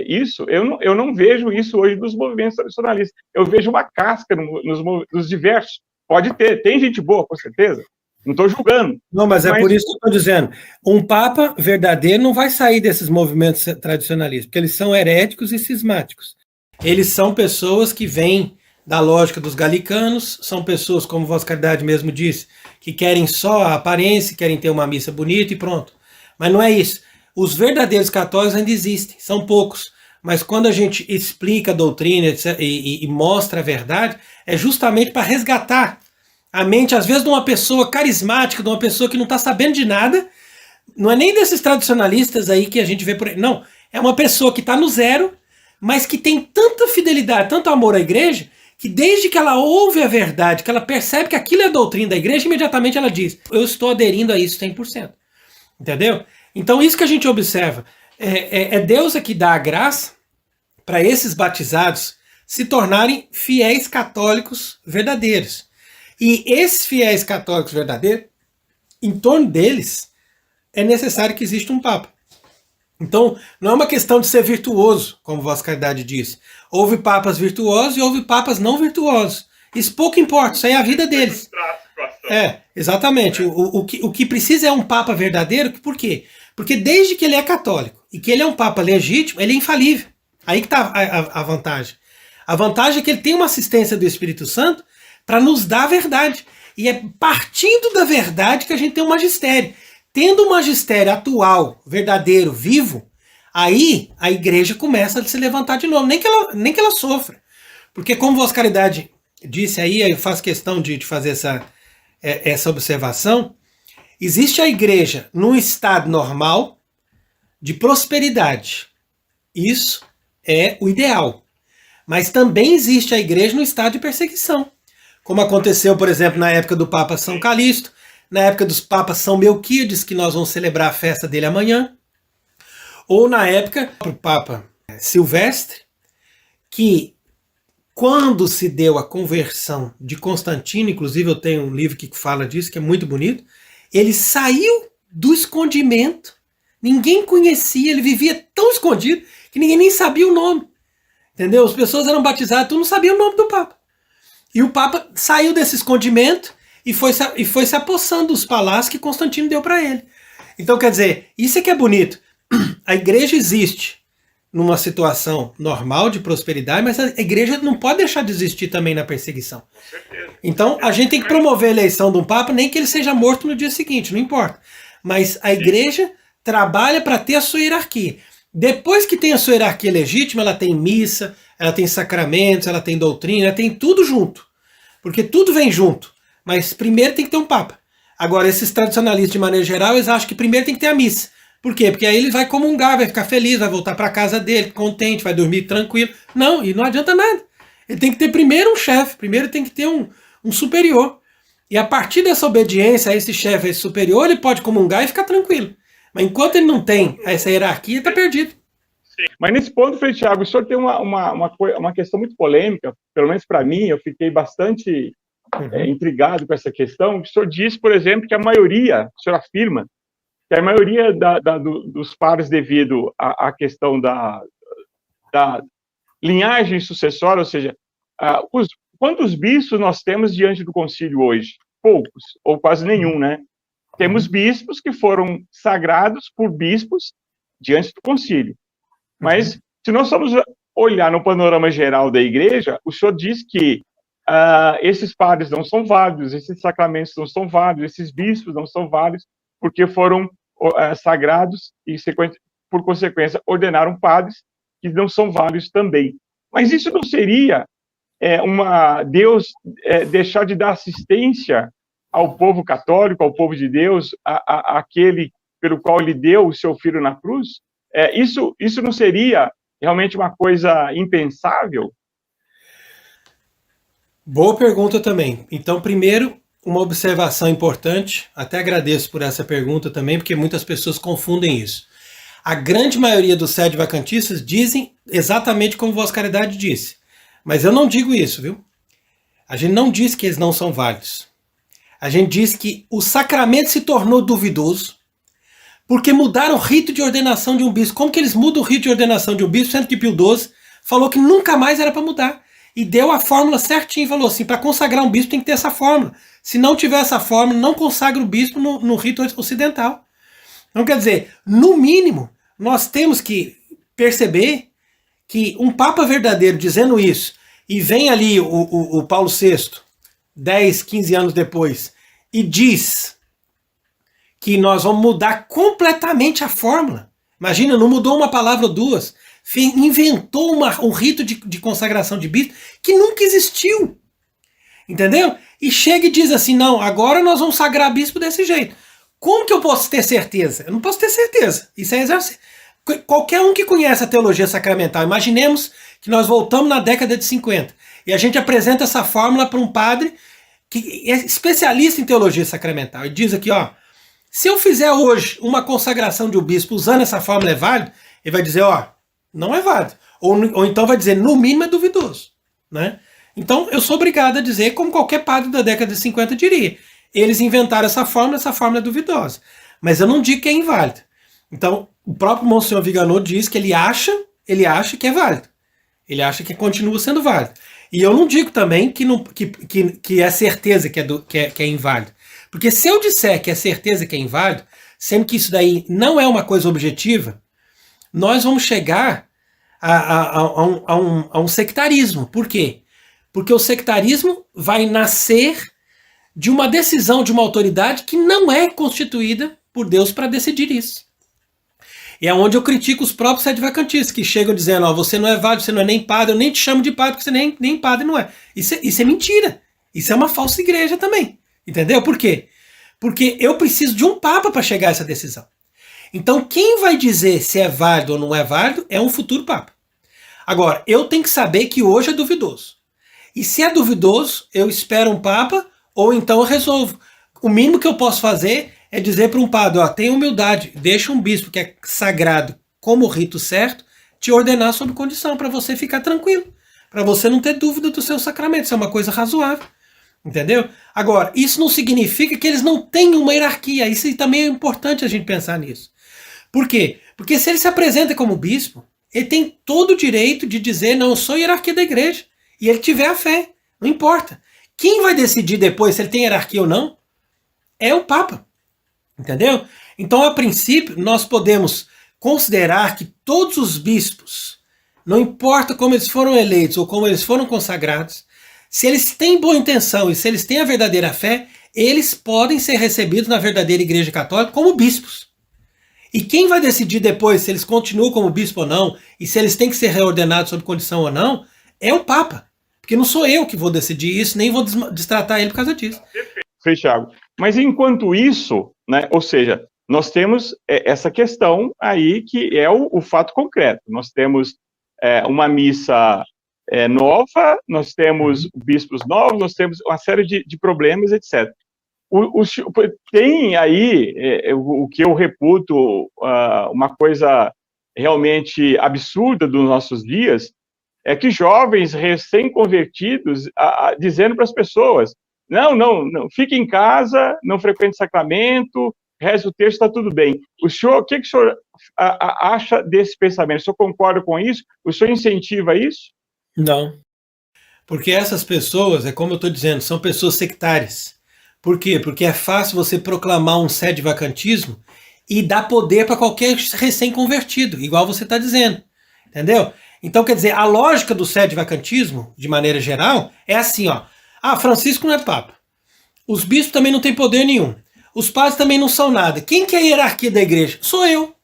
Isso, eu não vejo isso hoje nos movimentos tradicionalistas, eu vejo uma casca nos diversos, pode ter, tem gente boa, com certeza, não estou julgando. Não, mas é por isso que eu estou dizendo, um Papa verdadeiro não vai sair desses movimentos tradicionalistas, porque eles são heréticos e cismáticos. Eles são pessoas que vêm da lógica dos galicanos, são pessoas, como Vossa Caridade mesmo disse, que querem só a aparência, querem ter uma missa bonita e pronto. Mas não é isso. Os verdadeiros católicos ainda existem, são poucos. Mas quando a gente explica a doutrina e mostra a verdade, é justamente para resgatar a mente, às vezes, de uma pessoa carismática, de uma pessoa que não está sabendo de nada. Não é nem desses tradicionalistas aí que a gente vê por aí. Não, é uma pessoa que está no zero, mas que tem tanta fidelidade, tanto amor à igreja, que desde que ela ouve a verdade, que ela percebe que aquilo é a doutrina da igreja, imediatamente ela diz, eu estou aderindo a isso 100%. Entendeu? Então isso que a gente observa, é Deus que dá a graça para esses batizados se tornarem fiéis católicos verdadeiros. E esses fiéis católicos verdadeiros, em torno deles, é necessário que exista um Papa. Então, não é uma questão de ser virtuoso, como Vossa Caridade diz. Houve papas virtuosos e houve papas não virtuosos. Isso pouco importa, isso aí é a vida deles. Exatamente. O que precisa é um Papa verdadeiro, por quê? Porque desde que ele é católico e que ele é um Papa legítimo, ele é infalível. Aí que está a vantagem. A vantagem é que ele tem uma assistência do Espírito Santo para nos dar a verdade. E é partindo da verdade que a gente tem um magistério. Tendo um magistério atual, verdadeiro, vivo, aí a igreja começa a se levantar de novo, nem que ela sofra. Porque como Vossa Caridade disse aí, eu faço questão de fazer essa observação, existe a igreja num estado normal de prosperidade. Isso é o ideal. Mas também existe a igreja no estado de perseguição. Como aconteceu, por exemplo, na época do Papa São Calixto, na época dos papas São Melquiades, que nós vamos celebrar a festa dele amanhã, ou na época do Papa Silvestre, que quando se deu a conversão de Constantino, inclusive eu tenho um livro que fala disso, que é muito bonito, ele saiu do escondimento, ninguém conhecia, ele vivia tão escondido que ninguém nem sabia o nome, entendeu? As pessoas eram batizadas, tu não sabia o nome do Papa. E o Papa saiu desse escondimento e foi se apossando dos palácios que Constantino deu para ele. Então, quer dizer, isso é que é bonito. A igreja existe numa situação normal de prosperidade, mas a igreja não pode deixar de existir também na perseguição. Então, a gente tem que promover a eleição de um Papa, nem que ele seja morto no dia seguinte, não importa. Mas a igreja trabalha para ter a sua hierarquia. Depois que tem a sua hierarquia legítima, ela tem missa, ela tem sacramentos, ela tem doutrina, ela tem tudo junto. Porque tudo vem junto. Mas primeiro tem que ter um Papa. Agora, esses tradicionalistas, de maneira geral, eles acham que primeiro tem que ter a missa. Por quê? Porque aí ele vai comungar, vai ficar feliz, vai voltar para casa dele, contente, vai dormir tranquilo. Não, e não adianta nada. Ele tem que ter primeiro um chefe, primeiro tem que ter um superior. E a partir dessa obediência a esse chefe, a esse superior, ele pode comungar e ficar tranquilo. Mas enquanto ele não tem essa hierarquia, está perdido. Mas nesse ponto, Frei Tiago, o senhor tem uma questão muito polêmica, pelo menos para mim, eu fiquei bastante intrigado com essa questão. O senhor diz, por exemplo, que a maioria, o senhor afirma, que a maioria dos pares, devido à questão da linhagem sucessória, ou seja, quantos bispos nós temos diante do concílio hoje? Poucos, ou quase nenhum, né? Temos bispos que foram sagrados por bispos diante do concílio. Mas, se nós formos olhar no panorama geral da igreja, o senhor diz que esses padres não são válidos, esses sacramentos não são válidos, esses bispos não são válidos, porque foram sagrados e, por consequência, ordenaram padres que não são válidos também. Mas isso não seria Deus deixar de dar assistência ao povo católico, ao povo de Deus, aquele pelo qual ele deu o seu filho na cruz? Isso não seria realmente uma coisa impensável? Boa pergunta também. Então, primeiro, uma observação importante, até agradeço por essa pergunta também, porque muitas pessoas confundem isso. A grande maioria dos sede-vacantistas dizem exatamente como Vossa Caridade disse. Mas eu não digo isso, viu? A gente não diz que eles não são válidos. A gente diz que o sacramento se tornou duvidoso porque mudaram o rito de ordenação de um bispo. Como que eles mudam o rito de ordenação de um bispo, sendo que Pio XII falou que nunca mais era para mudar? E deu a fórmula certinho, falou assim, para consagrar um bispo tem que ter essa fórmula. Se não tiver essa fórmula, não consagra o bispo no rito ocidental. Então, quer dizer, no mínimo, nós temos que perceber que um Papa verdadeiro dizendo isso, e vem ali o Paulo VI, 10, 15 anos depois, e diz que nós vamos mudar completamente a fórmula. Imagina, não mudou uma palavra ou duas, inventou um rito de consagração de bispo que nunca existiu. Entendeu? E chega e diz assim, não, agora nós vamos sagrar bispo desse jeito. Como que eu posso ter certeza? Eu não posso ter certeza. Isso é exercício. Qualquer um que conhece a teologia sacramental, imaginemos que nós voltamos na década de 50 e a gente apresenta essa fórmula para um padre que é especialista em teologia sacramental e diz aqui, ó, se eu fizer hoje uma consagração de um bispo usando essa fórmula é válido, ele vai dizer, ó, não é válido. Ou então vai dizer, no mínimo é duvidoso. Né? Então eu sou obrigado a dizer, como qualquer padre da década de 50 diria, eles inventaram essa fórmula é duvidosa. Mas eu não digo que é inválido. Então, o próprio Monsenhor Viganò diz que ele acha que é válido. Ele acha que continua sendo válido. E eu não digo também que é certeza que é inválido. Porque se eu disser que é certeza que é inválido, sendo que isso daí não é uma coisa objetiva, nós vamos chegar a um sectarismo. Por quê? Porque o sectarismo vai nascer de uma decisão de uma autoridade que não é constituída por Deus para decidir isso. E é onde eu critico os próprios sede-vacantistas, que chegam dizendo, ó, você não é válido, você não é nem padre, eu nem te chamo de padre, porque você nem padre não é. Isso é mentira. Isso é uma falsa igreja também. Entendeu? Por quê? Porque eu preciso de um papa para chegar a essa decisão. Então quem vai dizer se é válido ou não é válido é um futuro papa. Agora, eu tenho que saber que hoje é duvidoso. E se é duvidoso, eu espero um papa, ou então eu resolvo. O mínimo que eu posso fazer é dizer para um padre, ó, tenha humildade, deixa um bispo que é sagrado como o rito certo, te ordenar sob condição, para você ficar tranquilo, para você não ter dúvida do seu sacramento, isso é uma coisa razoável, entendeu? Agora, isso não significa que eles não têm uma hierarquia, isso também é importante a gente pensar nisso. Por quê? Porque se ele se apresenta como bispo, ele tem todo o direito de dizer, não, eu sou hierarquia da igreja, e ele tiver a fé, não importa. Quem vai decidir depois se ele tem hierarquia ou não é o Papa. Entendeu? Então, a princípio, nós podemos considerar que todos os bispos, não importa como eles foram eleitos ou como eles foram consagrados, se eles têm boa intenção e se eles têm a verdadeira fé, eles podem ser recebidos na verdadeira Igreja Católica como bispos. E quem vai decidir depois se eles continuam como bispo ou não, e se eles têm que ser reordenados sob condição ou não, é o Papa. Porque não sou eu que vou decidir isso, nem vou destratar ele por causa disso. Frei Tiago. Mas enquanto isso, né, ou seja, nós temos essa questão aí que é o fato concreto. Nós temos uma missa nova, nós temos bispos novos, nós temos uma série de problemas, etc. tem aí o que eu reputo uma coisa realmente absurda dos nossos dias, é que jovens recém-convertidos dizendo para as pessoas, não, fique em casa, não frequente sacramento, reze o texto, está tudo bem. O que o senhor acha desse pensamento? O senhor concorda com isso? O senhor incentiva isso? Não. Porque essas pessoas, é como eu estou dizendo, são pessoas sectárias. Por quê? Porque é fácil você proclamar um sedevacantismo e dar poder para qualquer recém-convertido, igual você está dizendo. Entendeu? Então, quer dizer, a lógica do sedevacantismo, de maneira geral, é assim, ó. Francisco não é papa. Os bispos também não têm poder nenhum. Os padres também não são nada. Quem que é a hierarquia da igreja? Sou eu.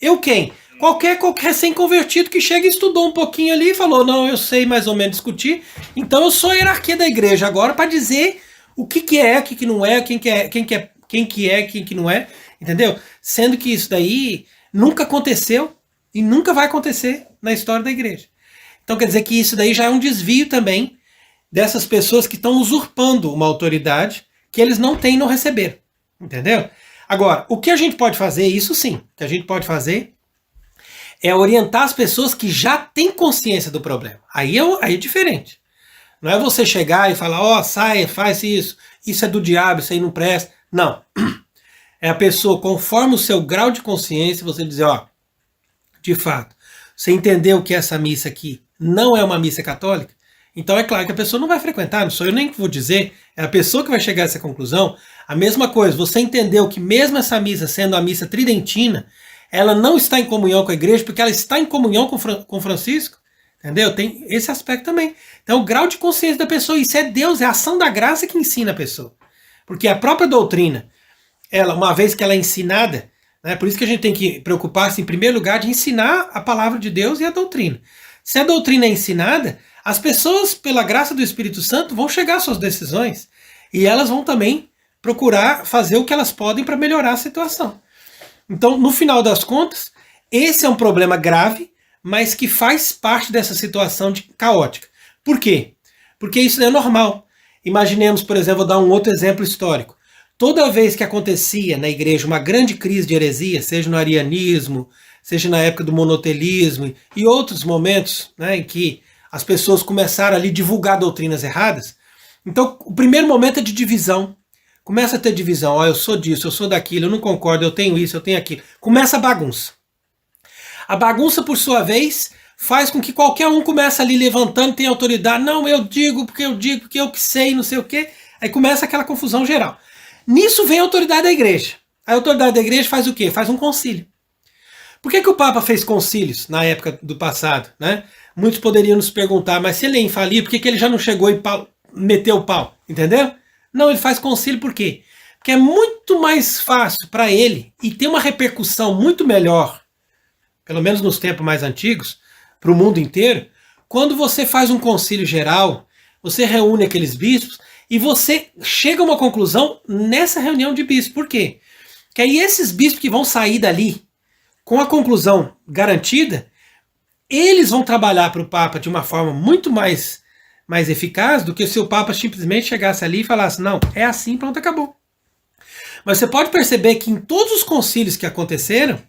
Eu quem? Qualquer recém-convertido que chega e estudou um pouquinho ali e falou, não, eu sei mais ou menos discutir, então eu sou a hierarquia da igreja agora para dizer o que é, o que não é, quem que não é, entendeu? Sendo que isso daí nunca aconteceu e nunca vai acontecer na história da igreja. Então quer dizer que isso daí já é um desvio também dessas pessoas que estão usurpando uma autoridade que eles não têm e não receberam, entendeu? Agora, o que a gente pode fazer, isso sim, que a gente pode fazer é orientar as pessoas que já têm consciência do problema. Aí é diferente. Não é você chegar e falar, saia, faz isso é do diabo, isso aí não presta. Não. É a pessoa, conforme o seu grau de consciência, você dizer, de fato, você entendeu que essa missa aqui não é uma missa católica, então é claro que a pessoa não vai frequentar, não sou eu nem que vou dizer, é a pessoa que vai chegar a essa conclusão. A mesma coisa, você entendeu que mesmo essa missa sendo a missa tridentina, ela não está em comunhão com a igreja, porque ela está em comunhão com Francisco, entendeu? Tem esse aspecto também. Então o grau de consciência da pessoa, isso é Deus, é a ação da graça que ensina a pessoa. Porque a própria doutrina, ela, uma vez que ela é ensinada, né, por isso que a gente tem que preocupar-se em primeiro lugar de ensinar a palavra de Deus e a doutrina. Se a doutrina é ensinada, as pessoas, pela graça do Espírito Santo, vão chegar às suas decisões e elas vão também procurar fazer o que elas podem para melhorar a situação. Então, no final das contas, esse é um problema grave, mas que faz parte dessa situação caótica. Por quê? Porque isso é normal. Imaginemos, por exemplo, vou dar um outro exemplo histórico. Toda vez que acontecia na igreja uma grande crise de heresia, seja no arianismo, seja na época do monotelismo e outros momentos, né, em que as pessoas começaram ali a divulgar doutrinas erradas, então o primeiro momento é de divisão. Começa a ter divisão, eu sou disso, eu sou daquilo, eu não concordo, eu tenho isso, eu tenho aquilo. Começa a bagunça. A bagunça, por sua vez, faz com que qualquer um comece ali levantando, tem autoridade, não, eu digo, porque eu que sei, não sei o quê. Aí começa aquela confusão geral. Nisso vem a autoridade da igreja. A autoridade da igreja faz o quê? Faz um concílio. Por que o Papa fez concílios na época do passado, né? Muitos poderiam nos perguntar, mas se ele é infalível, por que ele já não chegou e meteu o pau? Entendeu? Não, ele faz concílio por quê? Porque é muito mais fácil para ele e tem uma repercussão muito melhor, pelo menos nos tempos mais antigos, para o mundo inteiro, quando você faz um concílio geral, você reúne aqueles bispos e você chega a uma conclusão nessa reunião de bispos. Por quê? Porque aí esses bispos que vão sair dali com a conclusão garantida, eles vão trabalhar para o Papa de uma forma muito mais eficaz do que se o Papa simplesmente chegasse ali e falasse, não, é assim, pronto, acabou. Mas você pode perceber que em todos os concílios que aconteceram,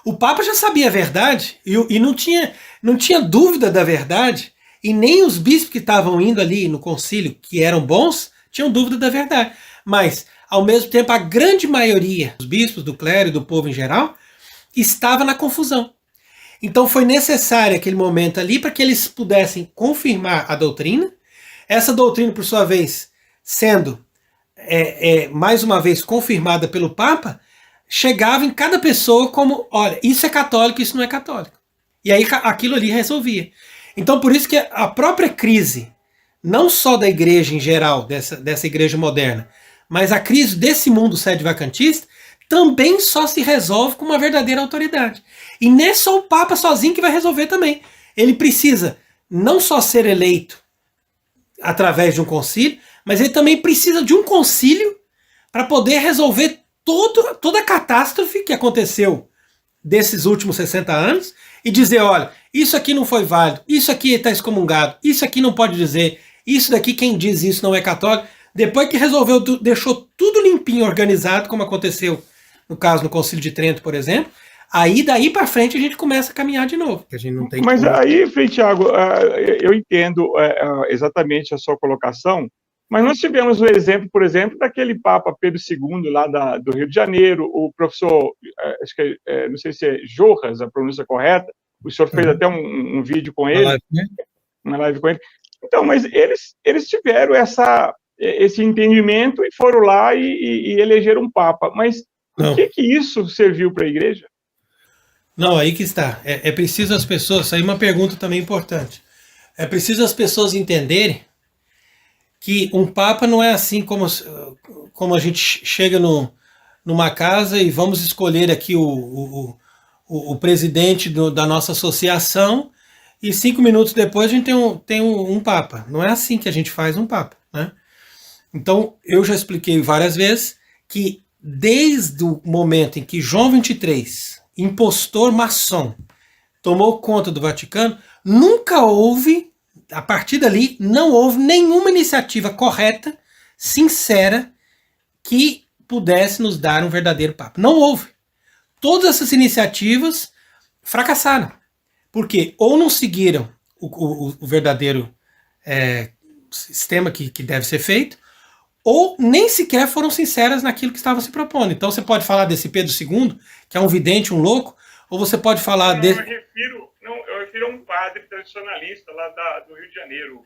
o Papa já sabia a verdade e não tinha dúvida da verdade, e nem os bispos que estavam indo ali no concílio, que eram bons, tinham dúvida da verdade. Mas, ao mesmo tempo, a grande maioria dos bispos, do clero e do povo em geral, estava na confusão. Então foi necessário aquele momento ali para que eles pudessem confirmar a doutrina. Essa doutrina, por sua vez, sendo mais uma vez confirmada pelo Papa, chegava em cada pessoa como, olha, isso é católico, isso não é católico. E aí aquilo ali resolvia. Então por isso que a própria crise, não só da igreja em geral, dessa igreja moderna, mas a crise desse mundo sedevacantista, também só se resolve com uma verdadeira autoridade. E não é só o Papa sozinho que vai resolver também. Ele precisa não só ser eleito através de um concílio, mas ele também precisa de um concílio para poder resolver toda a catástrofe que aconteceu desses últimos 60 anos e dizer, olha, isso aqui não foi válido, isso aqui está excomungado, isso aqui não pode dizer, isso daqui quem diz isso não é católico. Depois que resolveu, deixou tudo limpinho, organizado, como aconteceu no caso no Concílio de Trento, por exemplo, aí daí para frente a gente começa a caminhar de novo. A gente não tem Mas aí, Frei Tiago, eu entendo exatamente a sua colocação, mas nós tivemos o exemplo, por exemplo, daquele Papa Pedro II lá do Rio de Janeiro, o professor, acho que não sei se é Jojas, a pronúncia correta, o senhor fez até um vídeo com ele, uma live com ele. Então, mas eles tiveram esse entendimento e foram lá e elegeram um Papa. Mas o que isso serviu para a igreja? Não, aí que está. É preciso as pessoas, aí uma pergunta também importante. É preciso as pessoas entenderem que um Papa não é assim como a gente chega numa casa e vamos escolher aqui o presidente da nossa associação e 5 minutos depois a gente tem um Papa. Não é assim que a gente faz um Papa, né? Então, eu já expliquei várias vezes que desde o momento em que João XXIII, impostor maçom, tomou conta do Vaticano, nunca houve, a partir dali, não houve nenhuma iniciativa correta, sincera, que pudesse nos dar um verdadeiro Papa. Não houve. Todas essas iniciativas fracassaram. Porque ou não seguiram o verdadeiro sistema que deve ser feito, ou nem sequer foram sinceras naquilo que estavam se propondo. Então você pode falar desse Pedro II, que é um vidente, um louco, ou você pode falar eu refiro a um padre tradicionalista lá do Rio de Janeiro,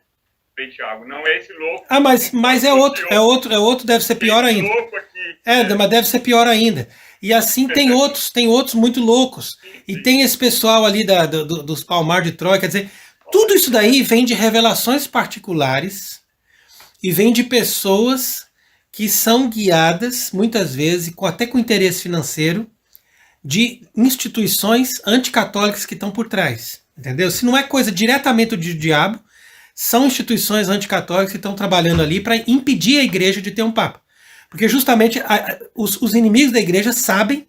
Frei Tiago. Não é esse louco. Ah, mas é outro, deve ser pior ainda. Louco aqui, mas deve ser pior ainda. E assim tem outros muito loucos. E tem esse pessoal ali dos Palmar de Troia, quer dizer, tudo isso daí vem de revelações particulares e vem de pessoas que são guiadas, muitas vezes, até com interesse financeiro, de instituições anticatólicas que estão por trás. Entendeu? Se não é coisa diretamente do diabo, são instituições anticatólicas que estão trabalhando ali para impedir a igreja de ter um Papa. Porque justamente os inimigos da igreja sabem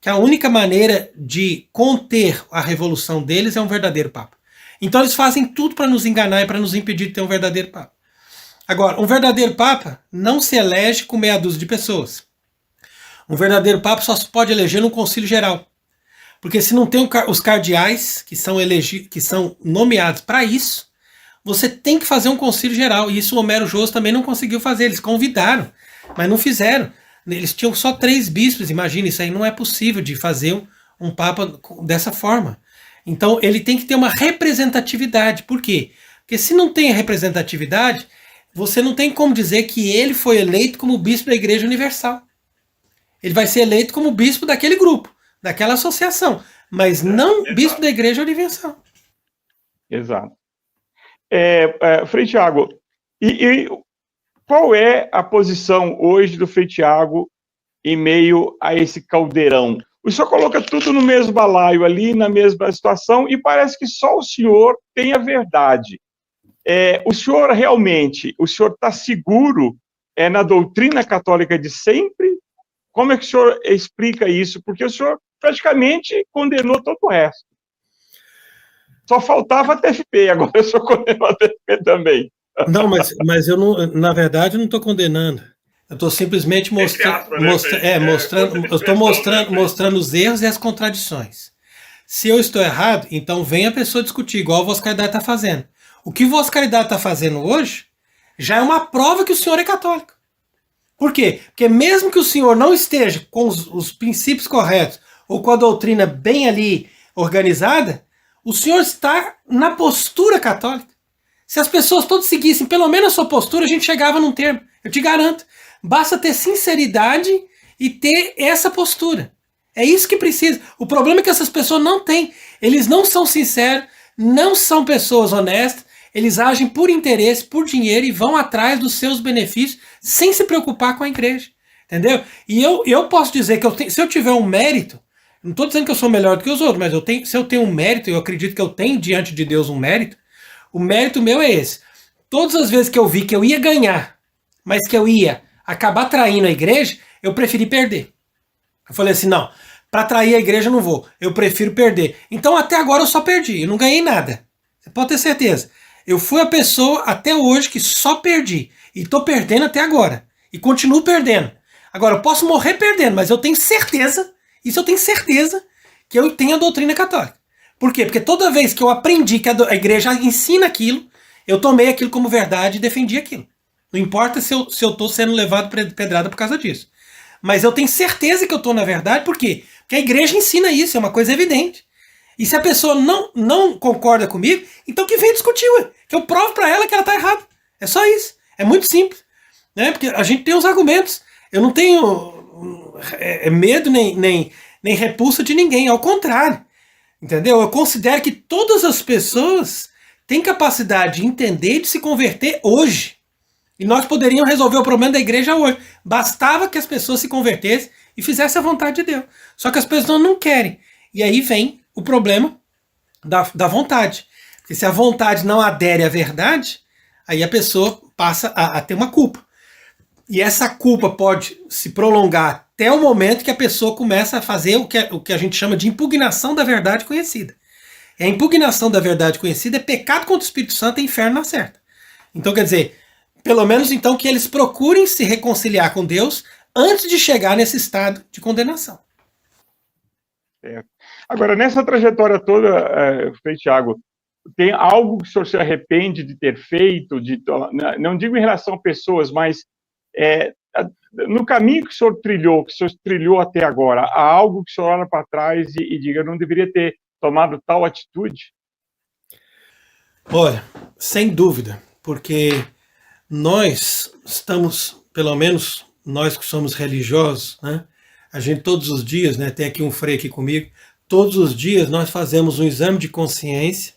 que a única maneira de conter a revolução deles é um verdadeiro Papa. Então eles fazem tudo para nos enganar e para nos impedir de ter um verdadeiro Papa. Agora, um verdadeiro Papa não se elege com meia dúzia de pessoas. Um verdadeiro Papa só se pode eleger num concílio geral. Porque se não tem os cardeais que são nomeados para isso, você tem que fazer um concílio geral. E isso o Homero Joso também não conseguiu fazer. Eles convidaram, mas não fizeram. Eles tinham só 3 bispos, imagina, isso aí não é possível de fazer um Papa dessa forma. Então ele tem que ter uma representatividade. Por quê? Porque se não tem representatividade, você não tem como dizer que ele foi eleito como bispo da Igreja Universal. Ele vai ser eleito como bispo daquele grupo, daquela associação, mas não bispo da Igreja Universal. Exato. Frei Tiago, e qual é a posição hoje do Frei Tiago em meio a esse caldeirão? O senhor coloca tudo no mesmo balaio ali, na mesma situação, e parece que só o senhor tem a verdade. O senhor está seguro na doutrina católica de sempre? Como é que o senhor explica isso? Porque o senhor praticamente condenou todo o resto. Só faltava a TFP, agora eu sou condenou a TFP também. Não, mas eu não, na verdade, não estou condenando. Eu estou simplesmente mostrando os erros e as contradições. Se eu estou errado, então venha a pessoa discutir, igual a Vossa Caridade está fazendo. O que Vossa Caridade está fazendo hoje já é uma prova que o senhor é católico. Por quê? Porque mesmo que o senhor não esteja com os princípios corretos ou com a doutrina bem ali organizada, o senhor está na postura católica. Se as pessoas todas seguissem pelo menos a sua postura, a gente chegava num termo. Eu te garanto. Basta ter sinceridade e ter essa postura. É isso que precisa. O problema é que essas pessoas não têm. Eles não são sinceros, não são pessoas honestas, eles agem por interesse, por dinheiro e vão atrás dos seus benefícios sem se preocupar com a igreja. Entendeu? E eu posso dizer que se eu tiver um mérito, não estou dizendo que eu sou melhor do que os outros, mas se eu tenho um mérito, eu acredito que eu tenho diante de Deus um mérito, o mérito meu é esse. Todas as vezes que eu vi que eu ia ganhar, mas que eu ia acabar traindo a igreja, eu preferi perder. Eu falei assim, não, para trair a igreja eu não vou, eu prefiro perder. Então até agora eu só perdi, eu não ganhei nada. Você pode ter certeza. Eu fui a pessoa até hoje que só perdi. E estou perdendo até agora. E continuo perdendo. Agora, eu posso morrer perdendo, mas eu tenho certeza, isso eu tenho certeza, que eu tenho a doutrina católica. Por quê? Porque toda vez que eu aprendi que a igreja ensina aquilo, eu tomei aquilo como verdade e defendi aquilo. Não importa se eu estou sendo levado pedrada por causa disso. Mas eu tenho certeza que eu estou na verdade, por quê? Porque a igreja ensina isso, é uma coisa evidente. E se a pessoa não concorda comigo, então que vem discutir, ué, que eu provo para ela que ela está errada. É só isso. É muito simples. Né? Porque a gente tem os argumentos. Eu não tenho medo nem repulsa de ninguém. Ao contrário. Entendeu? Eu considero que todas as pessoas têm capacidade de entender e de se converter hoje. E nós poderíamos resolver o problema da igreja hoje. Bastava que as pessoas se convertessem e fizessem a vontade de Deus. Só que as pessoas não querem. E aí vem o problema da vontade. Porque se a vontade não adere à verdade, aí a pessoa passa a ter uma culpa. E essa culpa pode se prolongar até o momento que a pessoa começa a fazer o que a gente chama de impugnação da verdade conhecida. E a impugnação da verdade conhecida é pecado contra o Espírito Santo e inferno na certa. Então, quer dizer, pelo menos então que eles procurem se reconciliar com Deus antes de chegar nesse estado de condenação. Agora, nessa trajetória toda, Frei Tiago, tem algo que o senhor se arrepende de ter feito, não digo em relação a pessoas, mas no caminho que o senhor trilhou até agora, há algo que o senhor olha para trás e diga, eu não deveria ter tomado tal atitude? Olha, sem dúvida, porque nós estamos, pelo menos nós que somos religiosos, né? A gente todos os dias, né? Tem aqui um frei aqui comigo, todos os dias nós fazemos um exame de consciência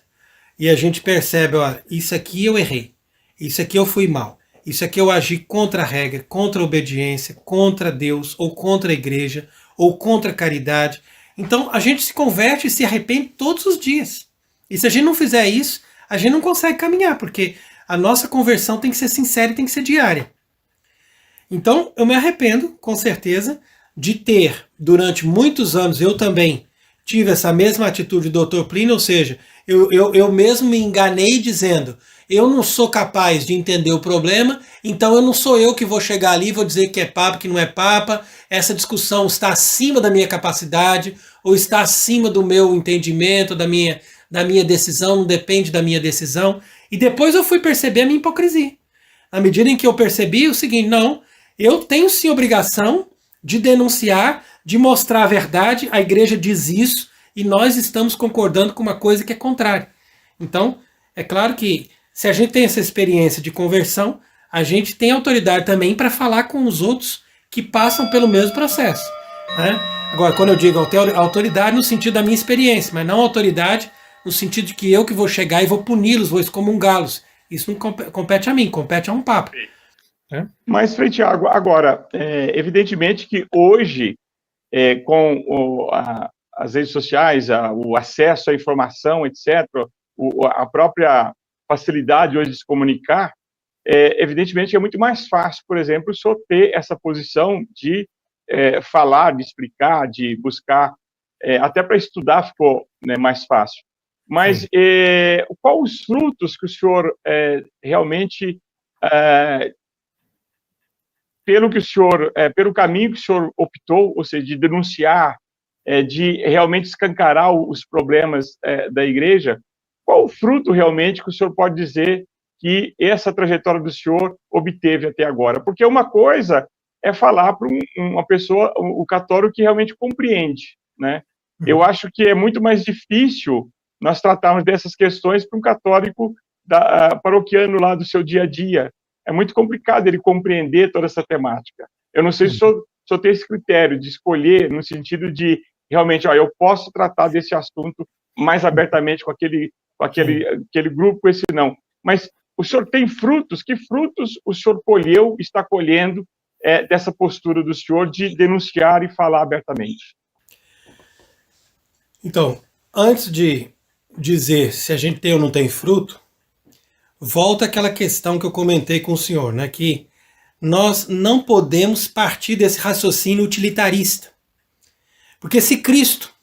e a gente percebe, olha, isso aqui eu errei, isso aqui eu fui mal, isso aqui eu agi contra a regra, contra a obediência, contra Deus, ou contra a igreja, ou contra a caridade. Então a gente se converte e se arrepende todos os dias. E se a gente não fizer isso, a gente não consegue caminhar, porque a nossa conversão tem que ser sincera e tem que ser diária. Então eu me arrependo, com certeza, de ter, durante muitos anos, eu também tive essa mesma atitude do Dr. Plínio, ou seja, eu mesmo me enganei dizendo, eu não sou capaz de entender o problema, então eu não sou eu que vou chegar ali e vou dizer que é papa, que não é papa, essa discussão está acima da minha capacidade, ou está acima do meu entendimento, da minha decisão, não depende da minha decisão. E depois eu fui perceber a minha hipocrisia. À medida em que eu percebi o seguinte, não, eu tenho sim obrigação de denunciar, de mostrar a verdade, a igreja diz isso, e nós estamos concordando com uma coisa que é contrária. Então, é claro que se a gente tem essa experiência de conversão, a gente tem autoridade também para falar com os outros que passam pelo mesmo processo. Né? Agora, quando eu digo autoridade no sentido da minha experiência, mas não autoridade no sentido de que eu que vou chegar e vou puni-los, vou excomungá-los. Isso não compete a mim, compete a um papa. Mas, Frei Tiago, agora, evidentemente que hoje, com as redes sociais, o acesso à informação, etc., a própria facilidade hoje de se comunicar, evidentemente é muito mais fácil, por exemplo, o senhor ter essa posição de falar, de explicar, de buscar, até para estudar ficou, né, mais fácil. Mas quais os frutos que o senhor realmente, pelo caminho que o senhor optou, ou seja, de denunciar, de realmente escancarar os problemas da igreja, qual o fruto realmente que o senhor pode dizer que essa trajetória do senhor obteve até agora? Porque uma coisa é falar para uma pessoa, o católico que realmente compreende, né? Eu acho que é muito mais difícil nós tratarmos dessas questões para um católico paroquiano lá do seu dia a dia. É muito complicado ele compreender toda essa temática. Eu não sei se o senhor tem esse critério de escolher no sentido de realmente, eu posso tratar desse assunto mais abertamente com aquele grupo, com esse não. Mas o senhor tem frutos? Que frutos o senhor colheu, está colhendo dessa postura do senhor de denunciar e falar abertamente? Então, antes de dizer se a gente tem ou não tem fruto, volta àquela questão que eu comentei com o senhor, né, que nós não podemos partir desse raciocínio utilitarista. Porque se Cristo,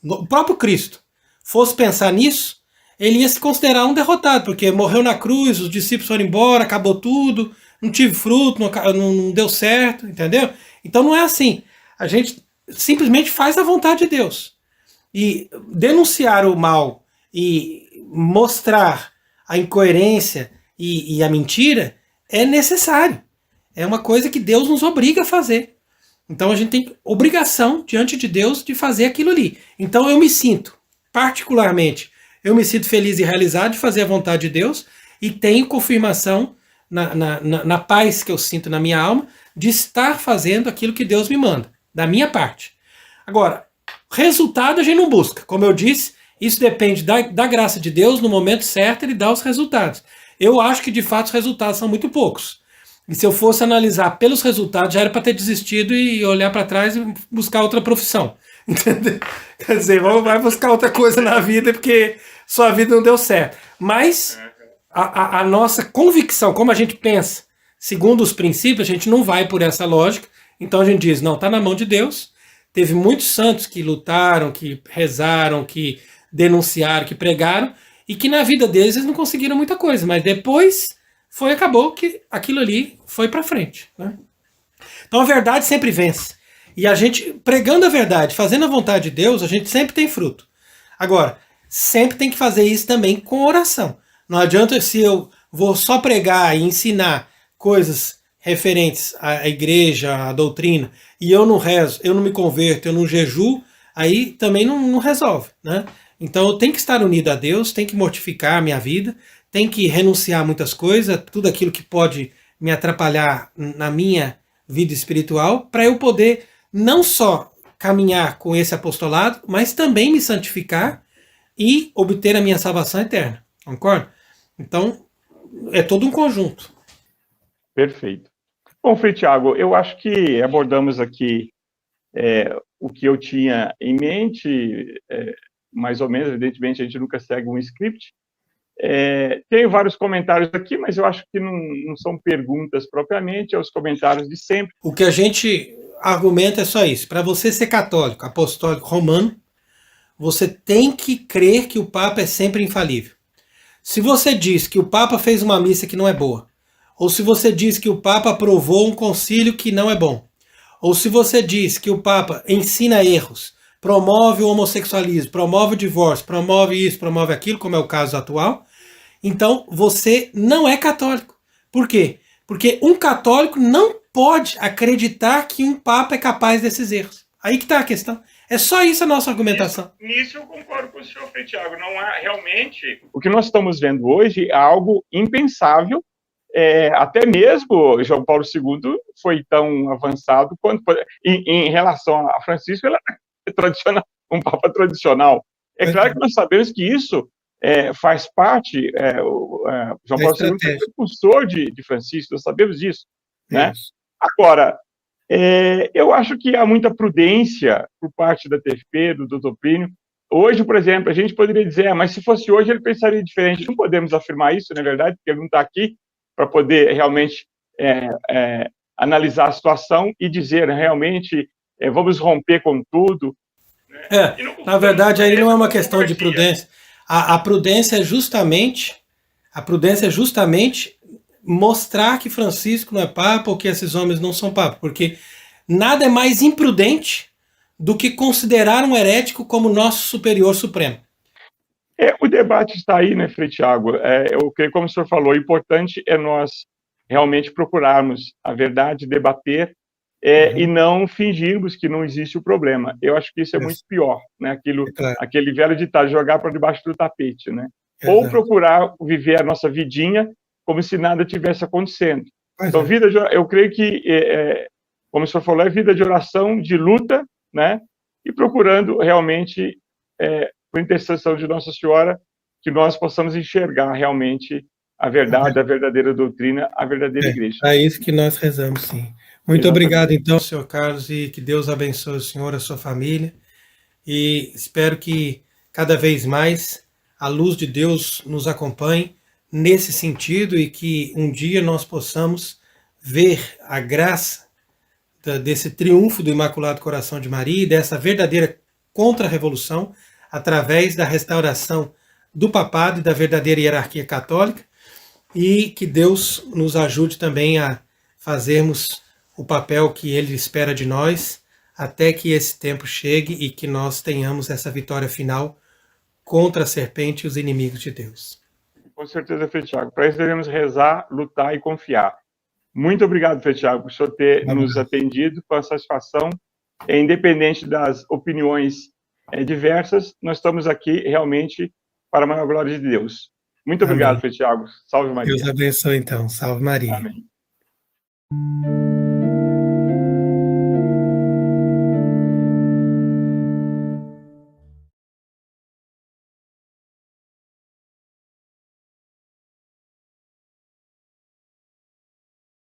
o próprio Cristo, fosse pensar nisso, ele ia se considerar um derrotado, porque morreu na cruz, os discípulos foram embora, acabou tudo, não tive fruto, não deu certo, entendeu? Então não é assim. A gente simplesmente faz a vontade de Deus. E denunciar o mal e mostrar a incoerência e a mentira é necessário. É uma coisa que Deus nos obriga a fazer. Então a gente tem obrigação diante de Deus de fazer aquilo ali. Então eu me sinto, particularmente, eu me sinto feliz e realizado de fazer a vontade de Deus e tenho confirmação na paz que eu sinto na minha alma de estar fazendo aquilo que Deus me manda, da minha parte. Agora, resultado a gente não busca. Como eu disse, isso depende da graça de Deus, no momento certo ele dá os resultados. Eu acho que de fato os resultados são muito poucos. E se eu fosse analisar pelos resultados, já era para ter desistido e olhar para trás e buscar outra profissão. Entendeu? Quer dizer, vai buscar outra coisa na vida porque sua vida não deu certo. Mas a nossa convicção, como a gente pensa, segundo os princípios, a gente não vai por essa lógica. Então a gente diz, não, está na mão de Deus. Teve muitos santos que lutaram, que rezaram, que denunciaram, que pregaram, e que na vida deles eles não conseguiram muita coisa, mas depois acabou que aquilo ali foi para frente, né? Então a verdade sempre vence. E a gente, pregando a verdade, fazendo a vontade de Deus, a gente sempre tem fruto. Agora, sempre tem que fazer isso também com oração. Não adianta se eu vou só pregar e ensinar coisas referentes à igreja, à doutrina, e eu não rezo, eu não me converto, eu não jejuo, aí também não resolve, né? Então eu tenho que estar unido a Deus, tenho que mortificar a minha vida, tenho que renunciar a muitas coisas, tudo aquilo que pode me atrapalhar na minha vida espiritual, para eu poder não só caminhar com esse apostolado, mas também me santificar e obter a minha salvação eterna. Concorda? Então, é todo um conjunto. Perfeito. Bom, Frei Tiago, eu acho que abordamos aqui o que eu tinha em mente, mais ou menos, evidentemente a gente nunca segue um script. Tenho vários comentários aqui, mas eu acho que não são perguntas propriamente, é os comentários de sempre. O que a gente argumenta é só isso. Para você ser católico, apostólico, romano, você tem que crer que o Papa é sempre infalível. Se você diz que o Papa fez uma missa que não é boa, ou se você diz que o Papa aprovou um concílio que não é bom, ou se você diz que o Papa ensina erros, promove o homossexualismo, promove o divórcio, promove isso, promove aquilo, como é o caso atual, então você não é católico. Por quê? Porque um católico não pode acreditar que um Papa é capaz desses erros. Aí que está a questão. É só isso a nossa argumentação. Nisso eu concordo com o senhor, Frei Tiago. Não há realmente... O que nós estamos vendo hoje é algo impensável. Até mesmo João Paulo II foi tão avançado quanto... Em relação a Francisco, ele é tradicional, um Papa tradicional. É claro que nós sabemos que isso faz parte... João Paulo II foi precursor de Francisco, nós sabemos disso. Né? Agora... eu acho que há muita prudência por parte da TFP, do Dr. Plínio. Hoje, por exemplo, a gente poderia dizer, mas se fosse hoje ele pensaria diferente. Não podemos afirmar isso, na verdade, porque ele não está aqui para poder realmente analisar a situação e dizer realmente vamos romper com tudo. Né? Na verdade, aí não é uma questão de prudência. A prudência é justamente mostrar que Francisco não é Papa ou que esses homens não são Papa, porque nada é mais imprudente do que considerar um herético como nosso superior supremo. O debate está aí, né, Frei Tiago? Eu creio, como o senhor falou, o importante é nós realmente procurarmos a verdade, debater, e não fingirmos que não existe o problema. Eu acho que isso é muito pior, né? Aquele velho ditado, jogar para debaixo do tapete, né? Ou procurar viver a nossa vidinha como se nada tivesse acontecendo. Então, eu creio que, como o senhor falou, é vida de oração, de luta, né? E procurando realmente, por intercessão de Nossa Senhora, que nós possamos enxergar realmente a verdade, a verdadeira doutrina, a verdadeira igreja. É isso que nós rezamos, sim. Muito obrigado, então, senhor Carlos, e que Deus abençoe o senhor, a sua família, e espero que cada vez mais a luz de Deus nos acompanhe nesse sentido e que um dia nós possamos ver a graça desse triunfo do Imaculado Coração de Maria e dessa verdadeira contra-revolução através da restauração do papado e da verdadeira hierarquia católica e que Deus nos ajude também a fazermos o papel que Ele espera de nós, até que esse tempo chegue e que nós tenhamos essa vitória final contra a serpente e os inimigos de Deus. Com certeza, Frei Tiago. Para isso devemos rezar, lutar e confiar. Muito obrigado, Frei Tiago, por o senhor ter nos atendido com a satisfação. Independente das opiniões diversas, nós estamos aqui realmente para a maior glória de Deus. Muito obrigado, Frei Tiago. Salve Maria. Deus abençoe, então. Salve Maria. Amém.